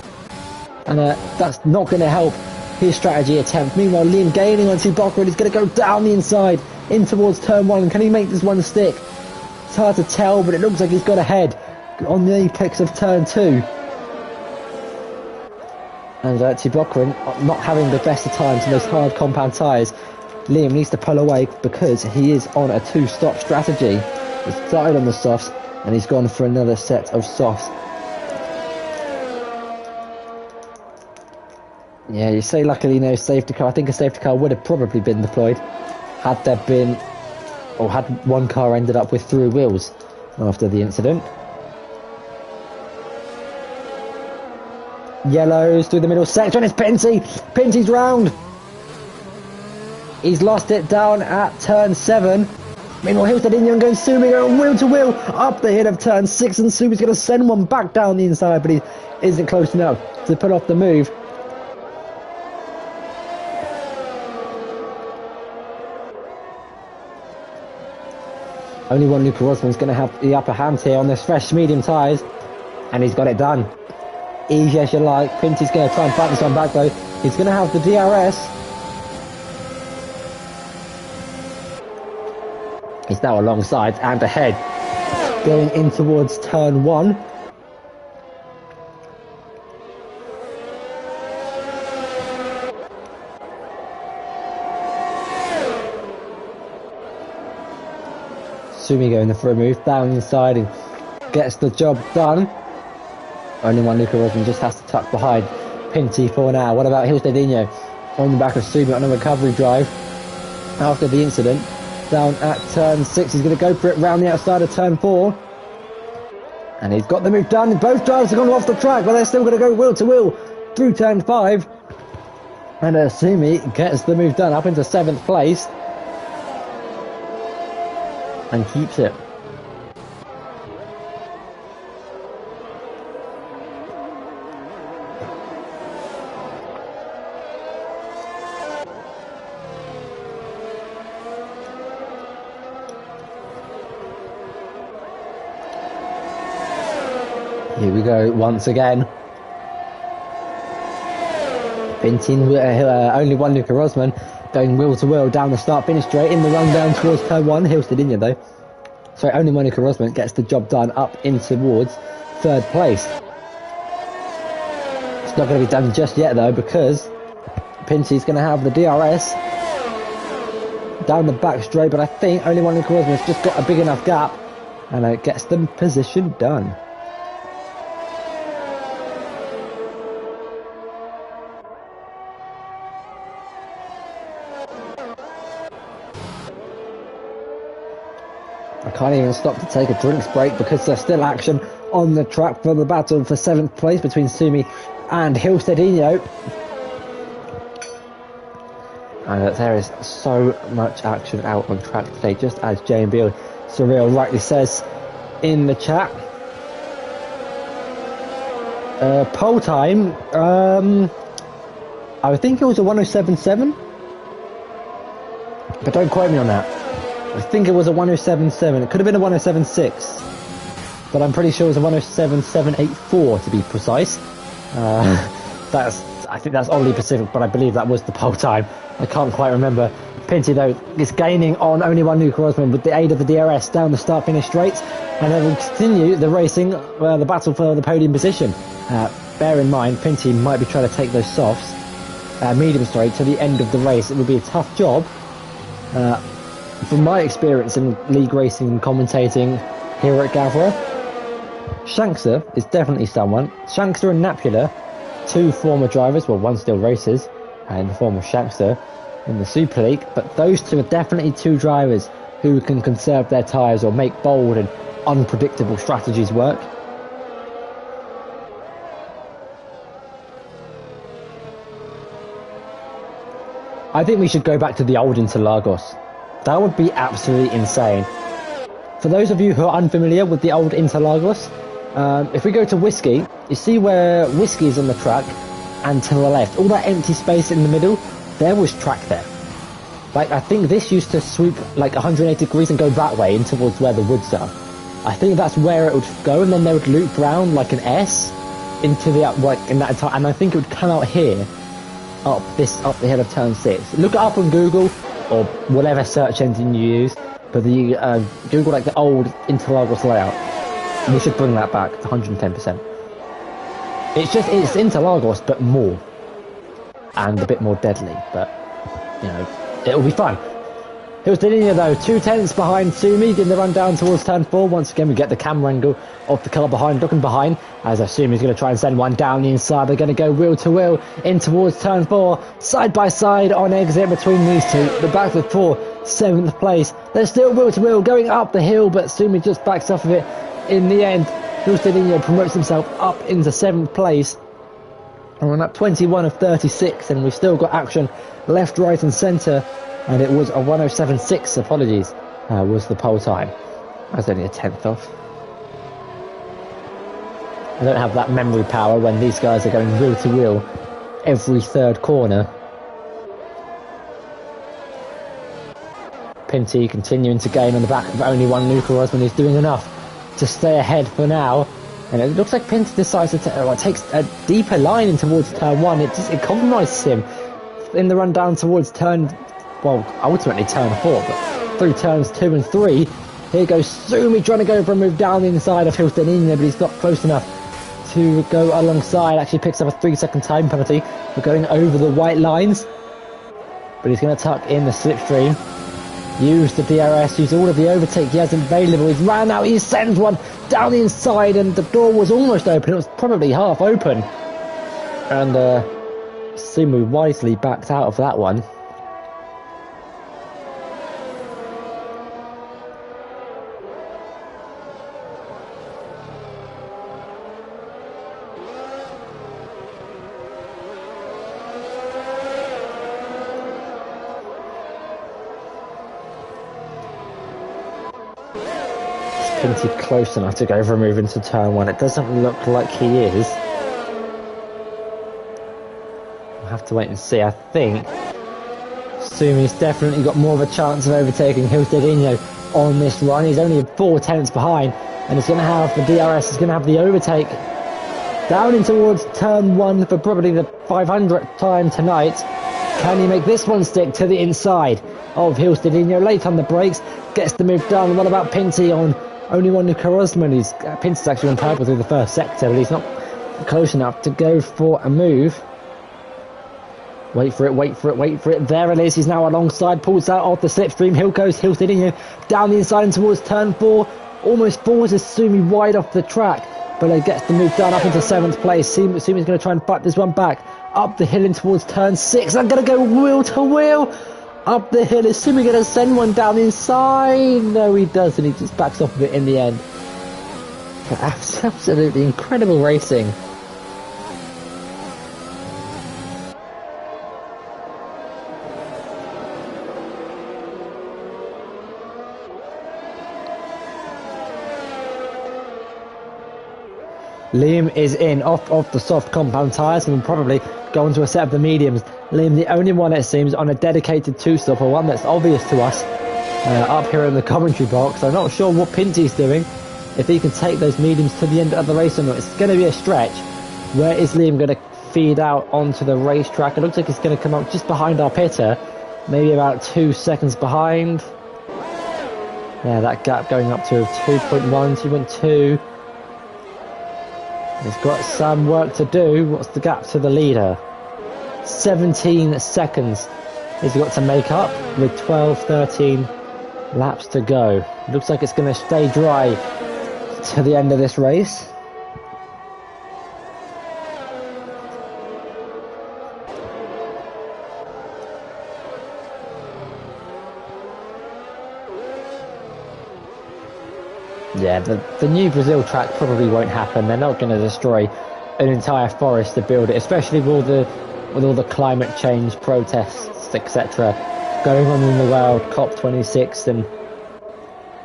And that's not going to help his strategy attempt. Meanwhile, Liam gaining on Tubocco, he's going to go down the inside in towards turn 1. Can he make this one stick? It's hard to tell, but it looks like he's got ahead on the apex of turn 2. And Tubocco not having the best of times in those hard compound tyres. Liam needs to pull away because he is on a 2-stop strategy. He's started on the softs and he's gone for another set of softs. Yeah, you say luckily no safety car. I think a safety car would have probably been deployed had there been, or had one car ended up with through wheels after the incident. Yellows through the middle sector, and it's Pinty. Pinty's round. He's lost it down at turn 7. Meanwhile, Hills Didino going Sumi going wheel to wheel up the hill of turn 6, and Sumi's going to send one back down the inside, but he isn't close enough to pull off the move. Only one Nico Rosberg's going to have the upper hand here on this fresh medium tyres, and he's got it done. Easy as you like. Pinty's going to try and fight this one back though. He's going to have the DRS. He's now alongside and ahead, going in towards turn 1. Sumi going for a move down inside and gets the job done. Only one Nico Rosberg just has to tuck behind Pinty for now. What about Hilstedinho on the back of Sumi on a recovery drive after the incident? Down at turn 6, he's going to go for it round the outside of turn 4. And he's got the move done. Both drivers have gone off the track, but they're still going to go wheel to wheel through turn 5. And Sumi gets the move done up into 7th place. And keeps it. Here we go once again. Bintin, only one Luca Rosman going wheel to wheel down the start finish straight in the run down towards turn 1. Hilstedinho though. Sorry, only one Luca Rosman gets the job done up in towards 3rd place. It's not going to be done just yet though, because Pinty's going to have the DRS down the back straight, but I think only one Luca Rosman's just got a big enough gap and it gets the position done. I can't even stop to take a drinks break because there's still action on the track for the battle for 7th place between Sumi and Hilstedinho. And there is so much action out on track today, just as JB Surreal rightly says in the chat. Pole time, I think it was a 107.7, but don't quote me on that. I think it was a 107.7. It could have been a 107.6, but I'm pretty sure it was a 107.784 to be precise. I think that's Ollie Pacific, but I believe that was the pole time. I can't quite remember. Pinty though is gaining on only one Luca Rosman with the aid of the DRS down the start finish straight, and they will continue the racing, the battle for the podium position. Bear in mind, Pinty might be trying to take those softs, mediums to the end of the race. It would be a tough job. From my experience in league racing and commentating here at Gavra, Shankster is definitely someone. Shankster and Napula, 2 former drivers, well, one still races in the form of Shankster in the Super League, but those 2 are definitely 2 drivers who can conserve their tyres or make bold and unpredictable strategies work. I think we should go back to the old Interlagos. That would be absolutely insane. For those of you who are unfamiliar with the old Interlagos, if we go to Whiskey, you see where Whiskey is on the track, and to the left, all that empty space in the middle, there was track there. Like, I think this used to swoop like 180 degrees and go that way in towards where the woods are. I think that's where it would go, and then they would loop round like an S into the in that entire, and I think it would come out here, up the hill of turn 6. Look it up on Google or whatever search engine you use, but the Google like the old Interlagos layout. We should bring that back to 110%. It's Interlagos but more, and a bit more deadly, but you know, it'll be fun. Hilstedinho though, 2 tenths behind Sumi in the run down towards turn 4. Once again we get the camera angle of the car behind, looking behind, as Sumi's going to try and send one down the inside. They're going to go wheel to wheel in towards turn 4, side by side on exit between these 2. The back of 4, 7th place. They're still wheel to wheel going up the hill, but Sumi just backs off of it in the end. Hilstedinho promotes himself up into 7th place. And we're at 21 of 36, and we've still got action left, right and centre. And it was a 107.6, apologies, was the pole time. That's only a tenth off. I don't have that memory power when these guys are going wheel to wheel every 3rd corner. Pinty continuing to gain on the back of only one Luca Rosman, who's doing enough to stay ahead for now. And it looks like Pinty decides to takes a deeper line in towards turn 1. It compromises him in the run down towards ultimately turn 4, but through turns 2 and 3, here goes Sumi trying to go for a move down the inside of Hilstedinho, but he's not close enough to go alongside. Actually picks up a 3-second time penalty for going over the white lines, but he's going to tuck in the slipstream, use the DRS, use all of the overtake he has available. He's ran out, he sends one down the inside, and the door was almost open. It was probably half open. And Sumu wisely backed out of that one. Pinty close enough to go for a move into turn one. It doesn't look like he is. We'll have to wait and see. I think Sumi's definitely got more of a chance of overtaking Hilstedinho on this run. He's only 4 tenths behind, and he's going to have the DRS is going to have the overtake down in towards turn one for probably the 500th time tonight. Can he make this one stick to the inside of Hilstedinho? Late on the brakes, gets the move done. What about Pinty on only one Luca Rosman? Pinty's actually on purple through the first sector, but he's not close enough to go for a move. Wait for it, wait for it, wait for it. There it is. He's now alongside, pulls out off the slipstream. Here goes Hilstedinho down the inside and towards turn four. Almost forces Sumi wide off the track, but he gets the move done up into 7th place. Sumi's going to try and fight this one back. Up the hill in towards turn 6. I'm going to go wheel to wheel. Up the hill. Is Sumi going to send one down the inside? No, he doesn't. He just backs off of it in the end. But absolutely incredible racing. Liam is in off the soft compound tyres and will probably go into a set of the mediums. Liam, the only one, it seems, on a dedicated two-stopper, one that's obvious to us up here in the commentary box. I'm not sure what Pinty's doing, if he can take those mediums to the end of the race or not. It's going to be a stretch. Where is Liam going to feed out onto the racetrack? It looks like he's going to come up just behind our pitter, maybe about 2 seconds behind. Yeah, that gap going up to 2.1, 2.2. He's got some work to do. What's the gap to the leader? 17 seconds he's got to make up with 12, 13 laps to go. Looks like it's going to stay dry to the end of this race. Yeah, the new Brazil track probably won't happen. They're not going to destroy an entire forest to build it, especially with all the climate change protests, etc., going on in the world, COP26 and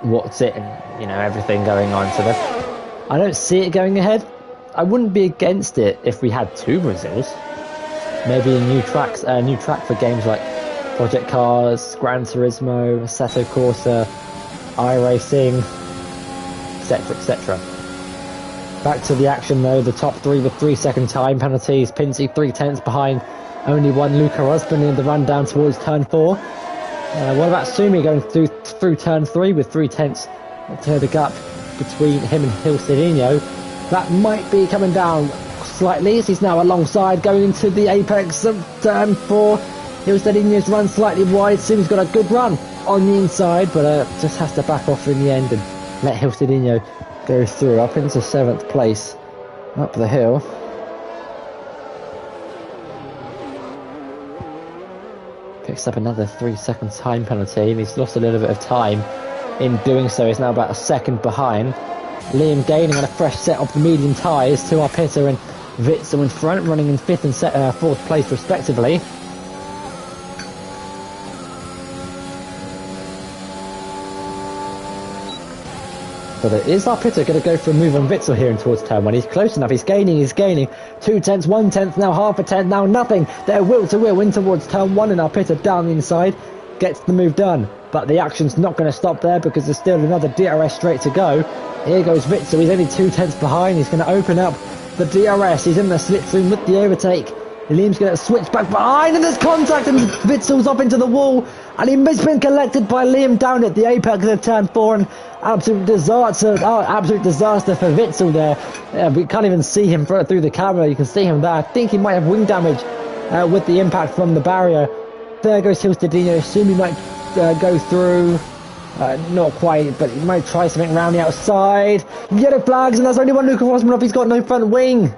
what's it, and everything going on. So I don't see it going ahead. I wouldn't be against it if we had 2 Brazils. Maybe a new track for games like Project Cars, Gran Turismo, Assetto Corsa, iRacing, etc., etc. Back to the action though, the top 3 with 3-second time penalties. Pinty 3 tenths behind only one Luca Rosman in the run down towards turn 4. What about Sumi going through turn 3 with 3 tenths to the gap between him and Hilstedinho? That might be coming down slightly as he's now alongside going into the apex of turn 4. Hilstedinho's run slightly wide. Sumi's got a good run on the inside, but just has to back off in the end and let Hilstedinho go through up into 7th place up the hill. Picks up another 3-second time penalty, and he's lost a little bit of time in doing so. He's now about a second behind. Liam gaining on a fresh set of the medium tyres to our pitter and Witzel in front, running in 5th and 4th place respectively. But it is our pitter going to go for a move on Witzel here in towards turn 1. He's close enough. He's gaining. 2 tenths, 1 tenth, now half a tenth, now nothing. They're wheel to wheel in towards turn 1, and our pitter down the inside gets the move done. But the action's not going to stop there because there's still another DRS straight to go. Here goes Witzel. He's only 2 tenths behind. He's going to open up the DRS. He's in the slipstream with the overtake. Liam's going to switch back behind, and there's contact, and Witzel's off into the wall, and he's been collected by Liam down at the apex of turn 4, and absolute disaster for Witzel there. We can't even see him through the camera. You can see him there. I think he might have wing damage with the impact from the barrier. There goes Hilstedinho. Assume he might go through. Not quite, but he might try something around the outside. Yellow flags, and there's only one Luca Rosman. He's got no front wing.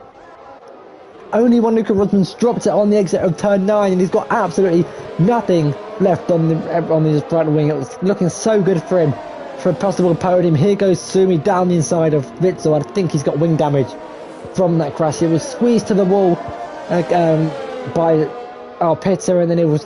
Only one Luca Rosman's dropped it on the exit of turn 9, and he's got absolutely nothing left on his front wing. It was looking so good for him for a possible podium. Here goes Sumi down the inside of Witzel. I think he's got wing damage from that crash. It was squeezed to the wall by Peter, and then it was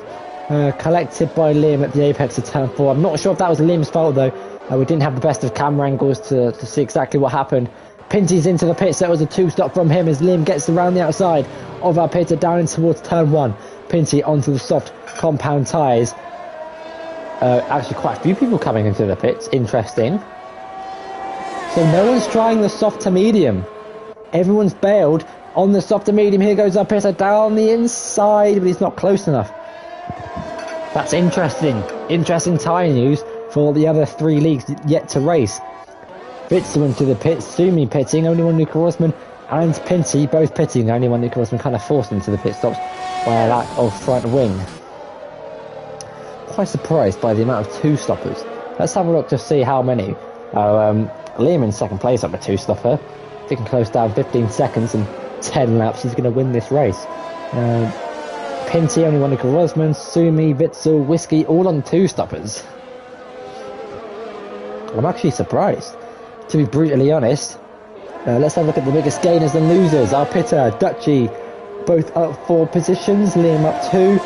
collected by Liam at the apex of turn 4. I'm not sure if that was Liam's fault though. We didn't have the best of camera angles to see exactly what happened. Pinty's into the pit, so it was a 2-stop from him as Liam gets around the outside of our Peter down in towards turn 1. Pinty onto the soft compound tyres. Actually quite a few people coming into the pits, interesting. So no one's trying the soft to medium. Everyone's bailed on the soft to medium. Here goes our Peter down the inside, but he's not close enough. That's interesting. Interesting tyre news for the other 3 leagues yet to race. Witzel into the pits, Sumi pitting, only one Luca Rosman, and Pinty both pitting, only one Luca Rosman kind of forced into the pit stops by a lack of front wing. Quite surprised by the amount of 2-stoppers. Let's have a look to see how many. Liam in second place up a 2-stopper. If he can close down 15 seconds and 10 laps, he's going to win this race. Pinty, only one Luca Rosman, Sumi, Witzel, Whiskey, all on 2-stoppers. I'm actually surprised, to be brutally honest. Let's have a look at the biggest gainers and losers. Our Pitter, Dutchy, both up 4 positions. Liam up 2,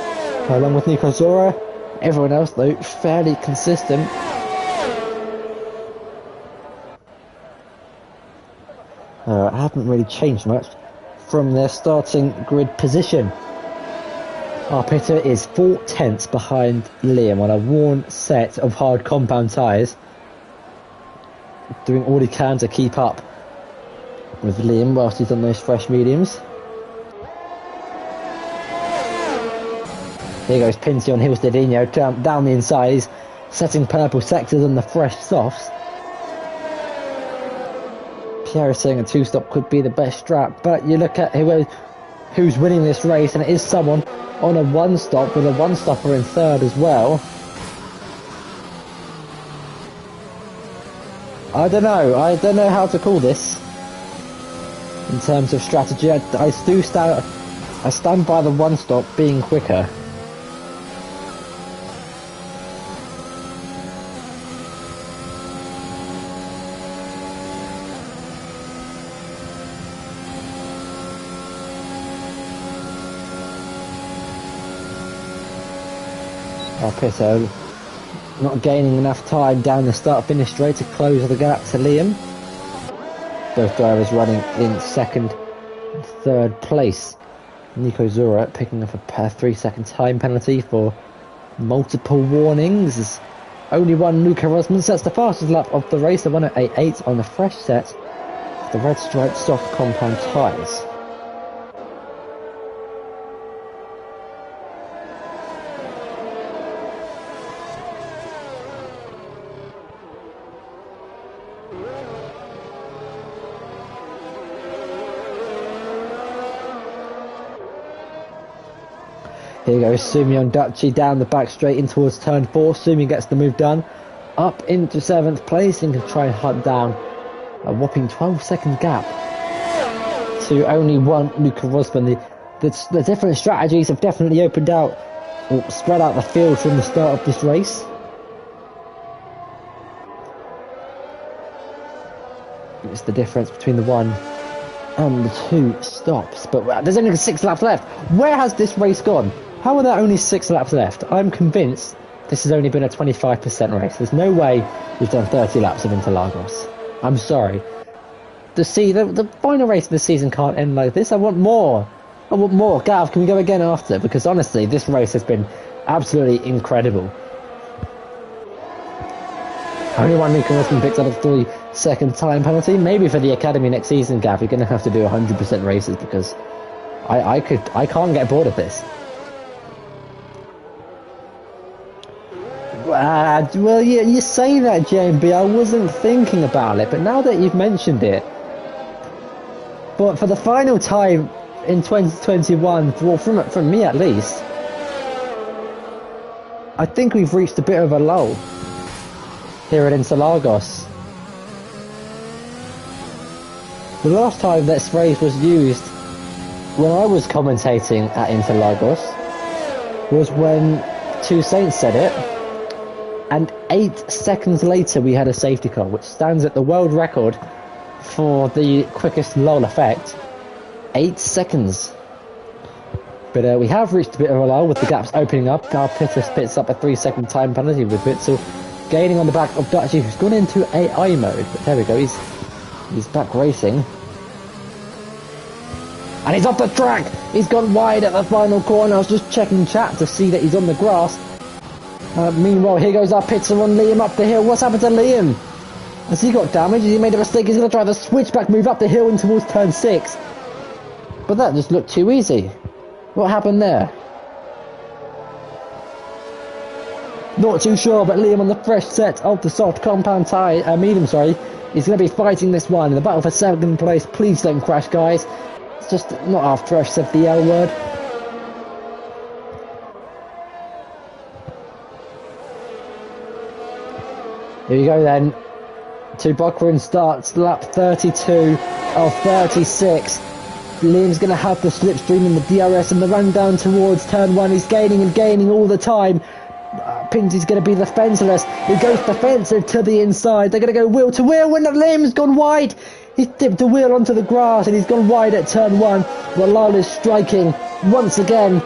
along with Nico Zora. Everyone else, though, fairly consistent. Haven't really changed much from their starting grid position. Our Pitter is 4/10 behind Liam on a worn set of hard compound tyres, doing all he can to keep up with Liam whilst he's on those fresh mediums. Here goes Pinty on Hills Dedinho down the inside. He's setting purple sectors on the fresh softs. Pierre is saying a 2-stop could be the best strap, but you look at who's winning this race, and it is someone on a 1-stop with a 1-stopper in third as well. I don't know how to call this in terms of strategy. I stand by the 1-stop being quicker. Pito not gaining enough time down the start-finish straight to close the gap to Liam. Both drivers running in second and third place. Nico Zura picking up a 3-second time penalty for multiple warnings. Only one Luca Rosman sets the fastest lap of the race, the one at 8 on the fresh set of the red striped soft compound tyres. Here goes Sumi on Dutchy down the back straight in towards turn 4. Sumi gets the move done. Up into 7th place and can try and hunt down a whopping 12-second gap to only one Luca Rosman. The different strategies have definitely opened out, or spread out the field from the start of this race. It's the difference between the 1 and the 2 stops. But there's only 6 laps left. Where has this race gone? How are there only 6 laps left? I'm convinced this has only been a 25% race. There's no way we've done 30 laps of Interlagos. I'm sorry. The final race of the season can't end like this. I want more. I want more. Gav, can we go again after? Because honestly, this race has been absolutely incredible. Only one Luca Rosman picked up a 3-second time penalty. Maybe for the academy next season, Gav, you're going to have to do 100% races, because I can't get bored of this. Well, yeah, you say that, JMB. I wasn't thinking about it, but now that you've mentioned it, but for the final time in 2021, well, from me at least, I think we've reached a bit of a lull here at Interlagos. The last time this phrase was used when I was commentating at Interlagos was when Two Saints said it, and 8 seconds later we had a safety car, which stands at the world record for the quickest lull effect. 8 seconds. But we have reached a bit of a lull with the gaps opening up. Our Pitter spits up a 3-second time penalty with Witzel gaining on the back of Dutchy, who's gone into AI mode. But there we go, he's back racing. And he's off the track! He's gone wide at the final corner. I was just checking chat to see that he's on the grass. Meanwhile, here goes our Pitter on Liam up the hill. What's happened to Liam? Has he got damage? Has he made a mistake? He's going to try the switchback move up the hill and towards turn 6. But that just looked too easy. What happened there? Not too sure, but Liam on the fresh set of the soft compound tyre, medium, sorry, he's going to be fighting this one in the battle for 2nd place. Please don't crash, guys. It's just not after I've said the L word. Here we go then. To Buckran starts lap 32 of 36. Liam's going to have the slipstream in the DRS and the run down towards turn 1. He's gaining and gaining all the time. Pinty's going to be the fenceless. He goes defensive to the inside. They're going to go wheel to wheel when Liam's gone wide. He's dipped a wheel onto the grass and he's gone wide at turn 1. Walal is striking once again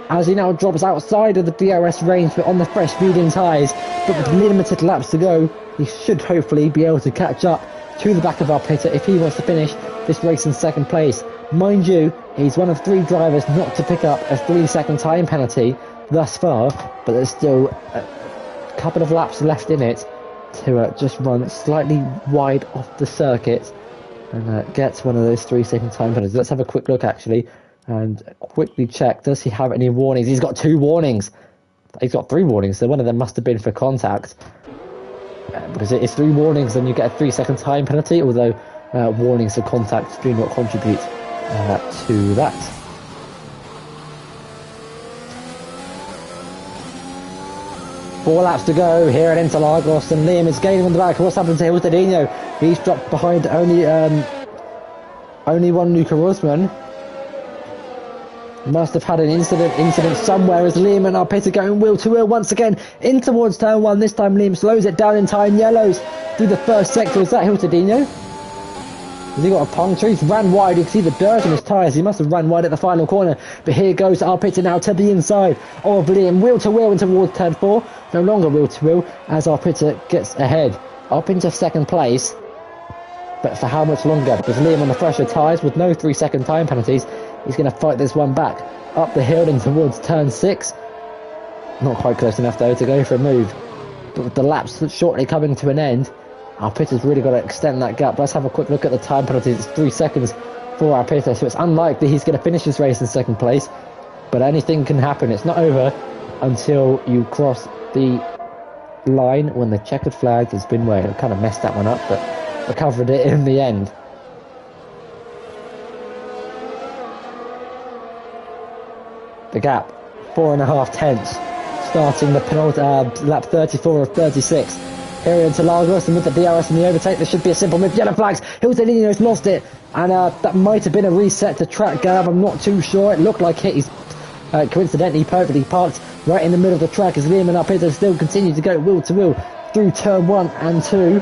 as he now drops outside of the DRS range but on the fresh medium tyres. But with limited laps to go, he should hopefully be able to catch up to the back of our Pitter if he wants to finish this race in 2nd place. Mind you, he's one of 3 drivers not to pick up a 3-second time penalty thus far, but there's still a couple of laps left in it to just run slightly wide off the circuit and get one of those 3-second time penalties. Let's have a quick look actually and quickly check, does he have any warnings? He's got 2 warnings. He's got 3 warnings, so one of them must have been for contact. Because it is 3 warnings, then you get a 3-second time penalty, although warnings for contact do not contribute to that. Four laps to go here at Interlagos, and Liam is gaining on the back. What's happened to Hiltadinho? He's dropped behind only one Luca Rosman. Must have had an incident somewhere as Liam and our Pitter going wheel to wheel once again in towards turn 1. This time Liam slows it down in time, yellows through the first sector. Is that Hiltadinho? Has he got a puncture? He's ran wide. You can see the dirt on his tyres. He must have ran wide at the final corner. But here goes our Pitter now to the inside of Liam. Wheel to wheel into towards turn 4. No longer wheel to wheel as our Pitter gets ahead. Up into 2nd place. But for how much longer? Because Liam on the fresher tyres with no 3-second time penalties. He's going to fight this one back. Up the hill and towards turn 6. Not quite close enough though to go for a move. But with the laps shortly coming to an end, our Pitter's really got to extend that gap. Let's have a quick look at the time penalties. It's 3 seconds for our Pitter, so it's unlikely he's going to finish this race in 2nd place. But anything can happen. It's not over until you cross the line when the checkered flag has been waved. I kind of messed that one up, but recovered it in the end. The gap, 4.5 tenths, starting the penultimate lap 34 of 36. Here into Lagos, and with the DRS and the overtake, there should be a simple move. Yellow flags. Hiltadinho's lost it, and that might have been a reset to track, Gav. I'm not too sure. It looked like it. He's coincidentally perfectly parked right in the middle of the track as Liam and our Pitter still continue to go wheel to wheel through turn 1 and 2.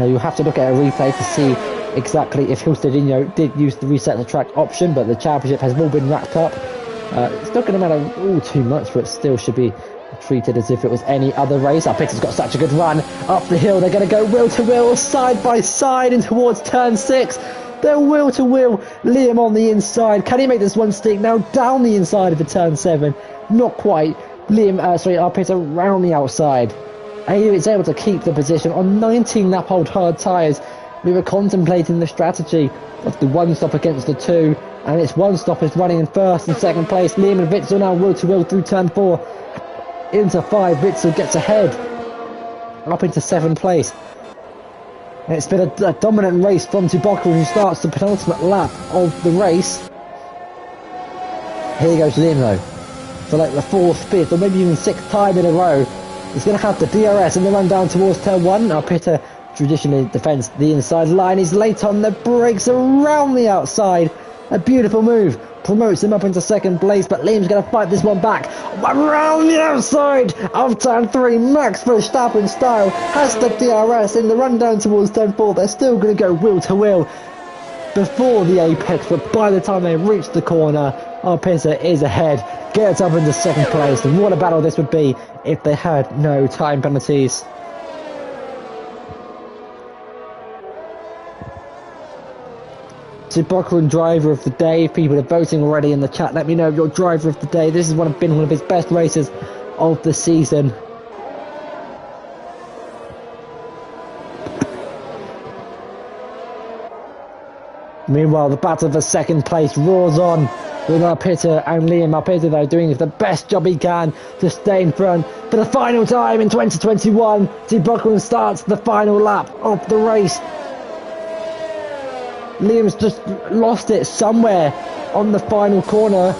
You'll have to look at a replay to see exactly if Hiltadinho did use the reset to track option, but the championship has all been wrapped up. It's not going to matter all too much, but it still should be treated as if it was any other race. Our Pitter's got such a good run up the hill. They're going to go wheel to wheel, side by side, and towards turn 6. They're wheel to wheel. Liam on the inside. Can he make this one stick? Now down the inside of the turn 7. Not quite. Our Pitter round the outside. And he is able to keep the position on 19 lap old hard tyres. We were contemplating the strategy of the 1 stop against the 2, and it's 1 stop is running in 1st and 2nd place. Liam and Witzel now wheel to wheel through turn 4 into 5. Witzel gets ahead up into 7th place. And it's been a dominant race from Tubocca, who starts the penultimate lap of the race. Here goes Liam though, for like the 4th, 5th or maybe even 6th time in a row. He's going to have the DRS and the run down towards turn 1. Our Pitter traditionally defends the inside line. He's late on the brakes around the outside. A beautiful move. Promotes him up into second place, but Liam's going to fight this one back. Around the outside of turn 3, Max Verstappen style has the DRS in the run down towards turn 4. They're still going to go wheel to wheel before the apex, but by the time they reach the corner, our Pitter is ahead, gets up into second place. And what a battle this would be if they had no time penalties. Tobocco driver of the day. People are voting already in the chat. Let me know your driver of the day. This has been one of his best races of the season. Meanwhile, the battle for second place roars on with Arpita and Liam. Arpita, though, doing the best job he can to stay in front for the final time in 2021. Tobocco starts the final lap of the race. Liam's just lost it somewhere on the final corner.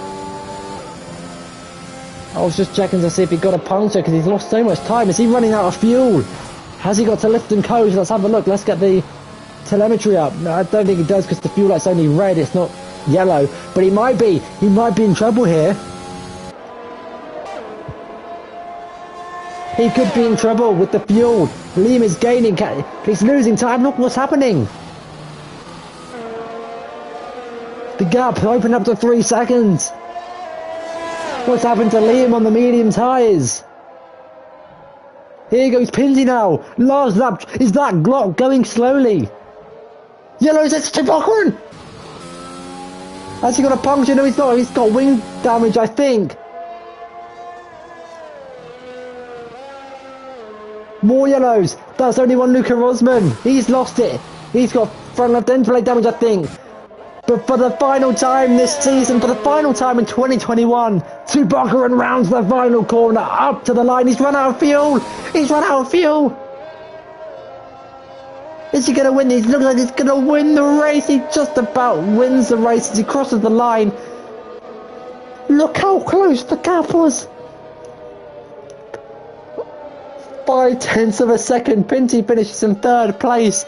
I was just checking to see if he got a puncture because he's lost so much time. Is he running out of fuel? Has he got to lift and coast? Let's have a look. Let's get the telemetry up. No, I don't think he does because the fuel light's only red. It's not yellow. But he might be. He might be in trouble here. He could be in trouble with the fuel. Liam is gaining. He's losing time. Look what's happening. The gap opened up to 3 seconds. What's happened to Liam on the medium tyres? Here goes Pinsy now. Last lap. Is that Glock going slowly? Yellows, it's Tobocco. Has he got a puncture? No, he's not. He's got wing damage, I think. More yellows. That's only one Luca Rosman. He's lost it. He's got front left end plate damage, I think. But for the final time this season, for the final time in 2021, Tobocco rounds the final corner up to the line. He's run out of fuel. He's run out of fuel. Is he going to win? He looks like he's going to win the race. He just about wins the race as he crosses the line. Look how close the gap was. 0.5 of a second. Pinty finishes in third place.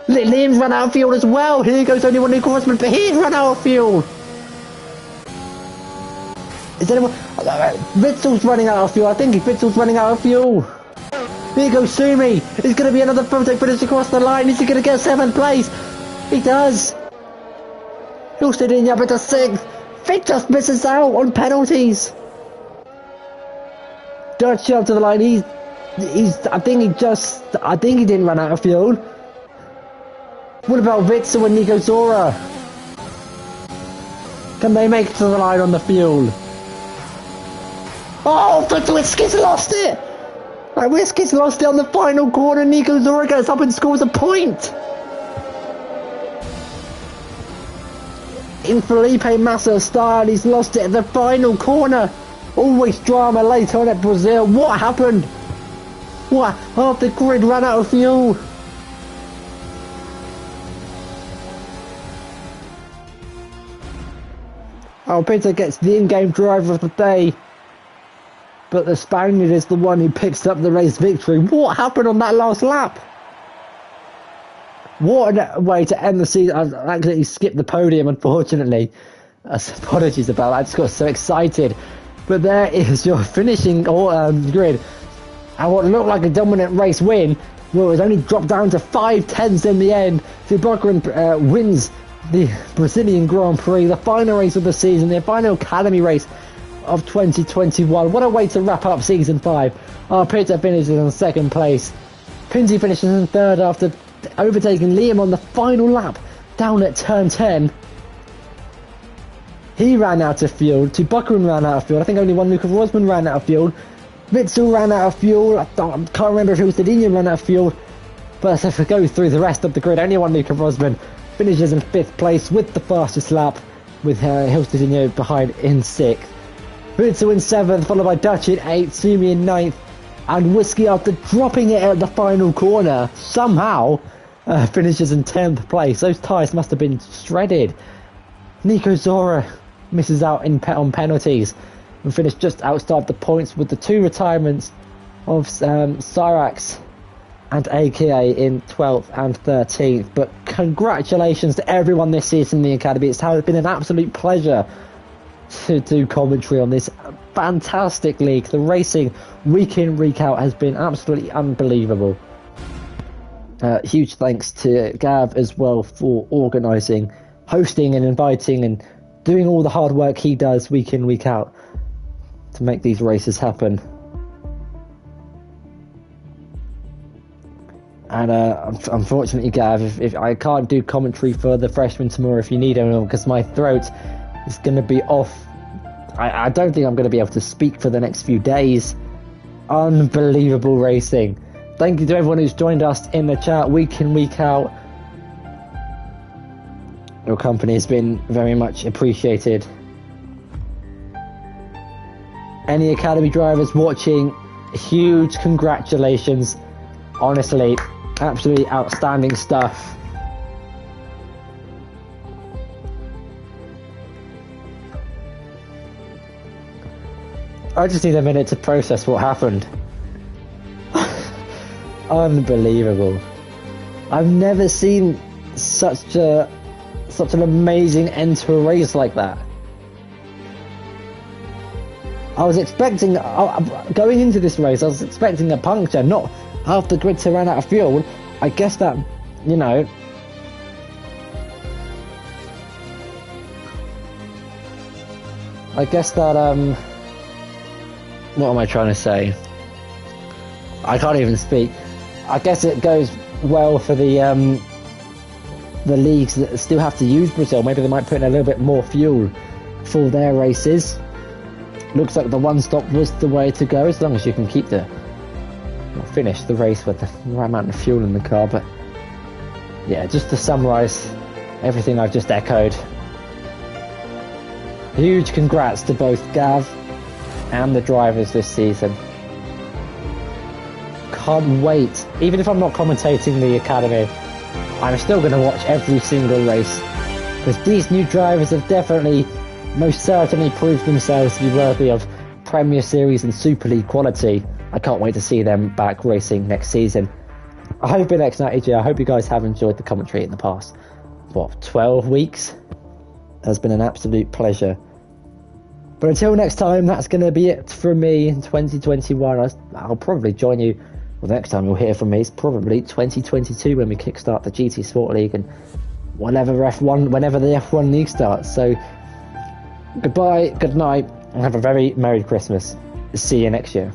Liam's run out of fuel as well. Here goes only one new Rosman, but he's run out of fuel. Is anyone? Ritzel's running out of fuel. I think Ritzel's running out of fuel. Here goes Sumi. It's going to be another photo finish across the line. Is he going to get 7th place? He does. He'll sit in up into 6th. Fit just misses out on penalties. Dirt shot to the line. I think he didn't run out of fuel. What about Ritzel and Nico Zora? Can they make it to the line on the fuel? Oh, but Whiskey's lost it! Right, Whiskey's lost it on the final corner. Nico Zora gets up and scores a point! In Felipe Massa style, he's lost it at the final corner. Always drama late on at Brazil. What happened? What? Half the grid ran out of fuel. Alpita gets the in-game driver of the day, but the Spaniard is the one who picks up the race victory. What happened on that last lap? What a way to end the season. I actually skipped the podium, unfortunately. Apologies about that. I just got so excited. But there is your finishing grid. And what looked like a dominant race win, well, it was only dropped down to 5/10 in the end. Tobocco wins the Brazilian Grand Prix, the final race of the season, the final Academy race of 2021. What a way to wrap up Season 5. Arpita finishes in 2nd place. Pinty finishes in 3rd after overtaking Liam on the final lap down at turn 10. He ran out of fuel. Tobocco ran out of fuel. I think only one Luca Rosman ran out of fuel. Ritzel ran out of fuel. I can't remember if it was Didinho ran out of fuel. But if we go through the rest of the grid, only one Luca Rosman finishes in 5th place with the fastest lap, with Hilstadinho behind in 6th. Ritzel in 7th, followed by Dutch in 8th, Sumi in 9th, and Whiskey, after dropping it at the final corner, somehow finishes in 10th place. Those tyres must have been shredded. Nico Zora misses out on penalties and finished just outside the points with the 2 retirements of Cyrax and AKA in 12th and 13th. But congratulations to everyone this season in the Academy. It's been an absolute pleasure to do commentary on this fantastic league. The racing week in, week out has been absolutely unbelievable. Huge thanks to Gav as well for organising, hosting and inviting and doing all the hard work he does week in, week out to make these races happen. And unfortunately, Gav, if I can't do commentary for the freshmen tomorrow if you need anyone, because my throat is going to be off. I don't think I'm going to be able to speak for the next few days. Unbelievable racing. Thank you to everyone who's joined us in the chat week in, week out. Your company has been very much appreciated. Any Academy drivers watching, huge congratulations. Honestly, absolutely outstanding stuff. I just need a minute to process what happened. Unbelievable. I've never seen such an amazing end to a race like that. I was expecting, going into this race, I was expecting a puncture, not half the grid to run out of fuel. I guess that, you know, what am I trying to say? I can't even speak. I guess it goes well for the leagues that still have to use Brazil. Maybe they might put in a little bit more fuel for their races. Looks like the one stop was the way to go, as long as you can keep finish the race with the right amount of fuel in the car. But yeah, just to summarise everything I've just echoed, huge congrats to both Gav and the drivers this season. Can't wait. Even if I'm not commentating the Academy, I'm still going to watch every single race, because these new drivers have definitely, most certainly proved themselves to be worthy of Premier Series and Super League quality. I can't wait to see them back racing next season. I hope been X90G. I hope you guys have enjoyed the commentary in the past 12 weeks. It has been an absolute pleasure. But until next time, that's going to be it from me in 2021. I'll probably join you. Well, the next time you'll hear from me is probably 2022 when we kickstart the GT Sport League and whenever the F1 League starts. So goodbye, good night, and have a very Merry Christmas. See you next year.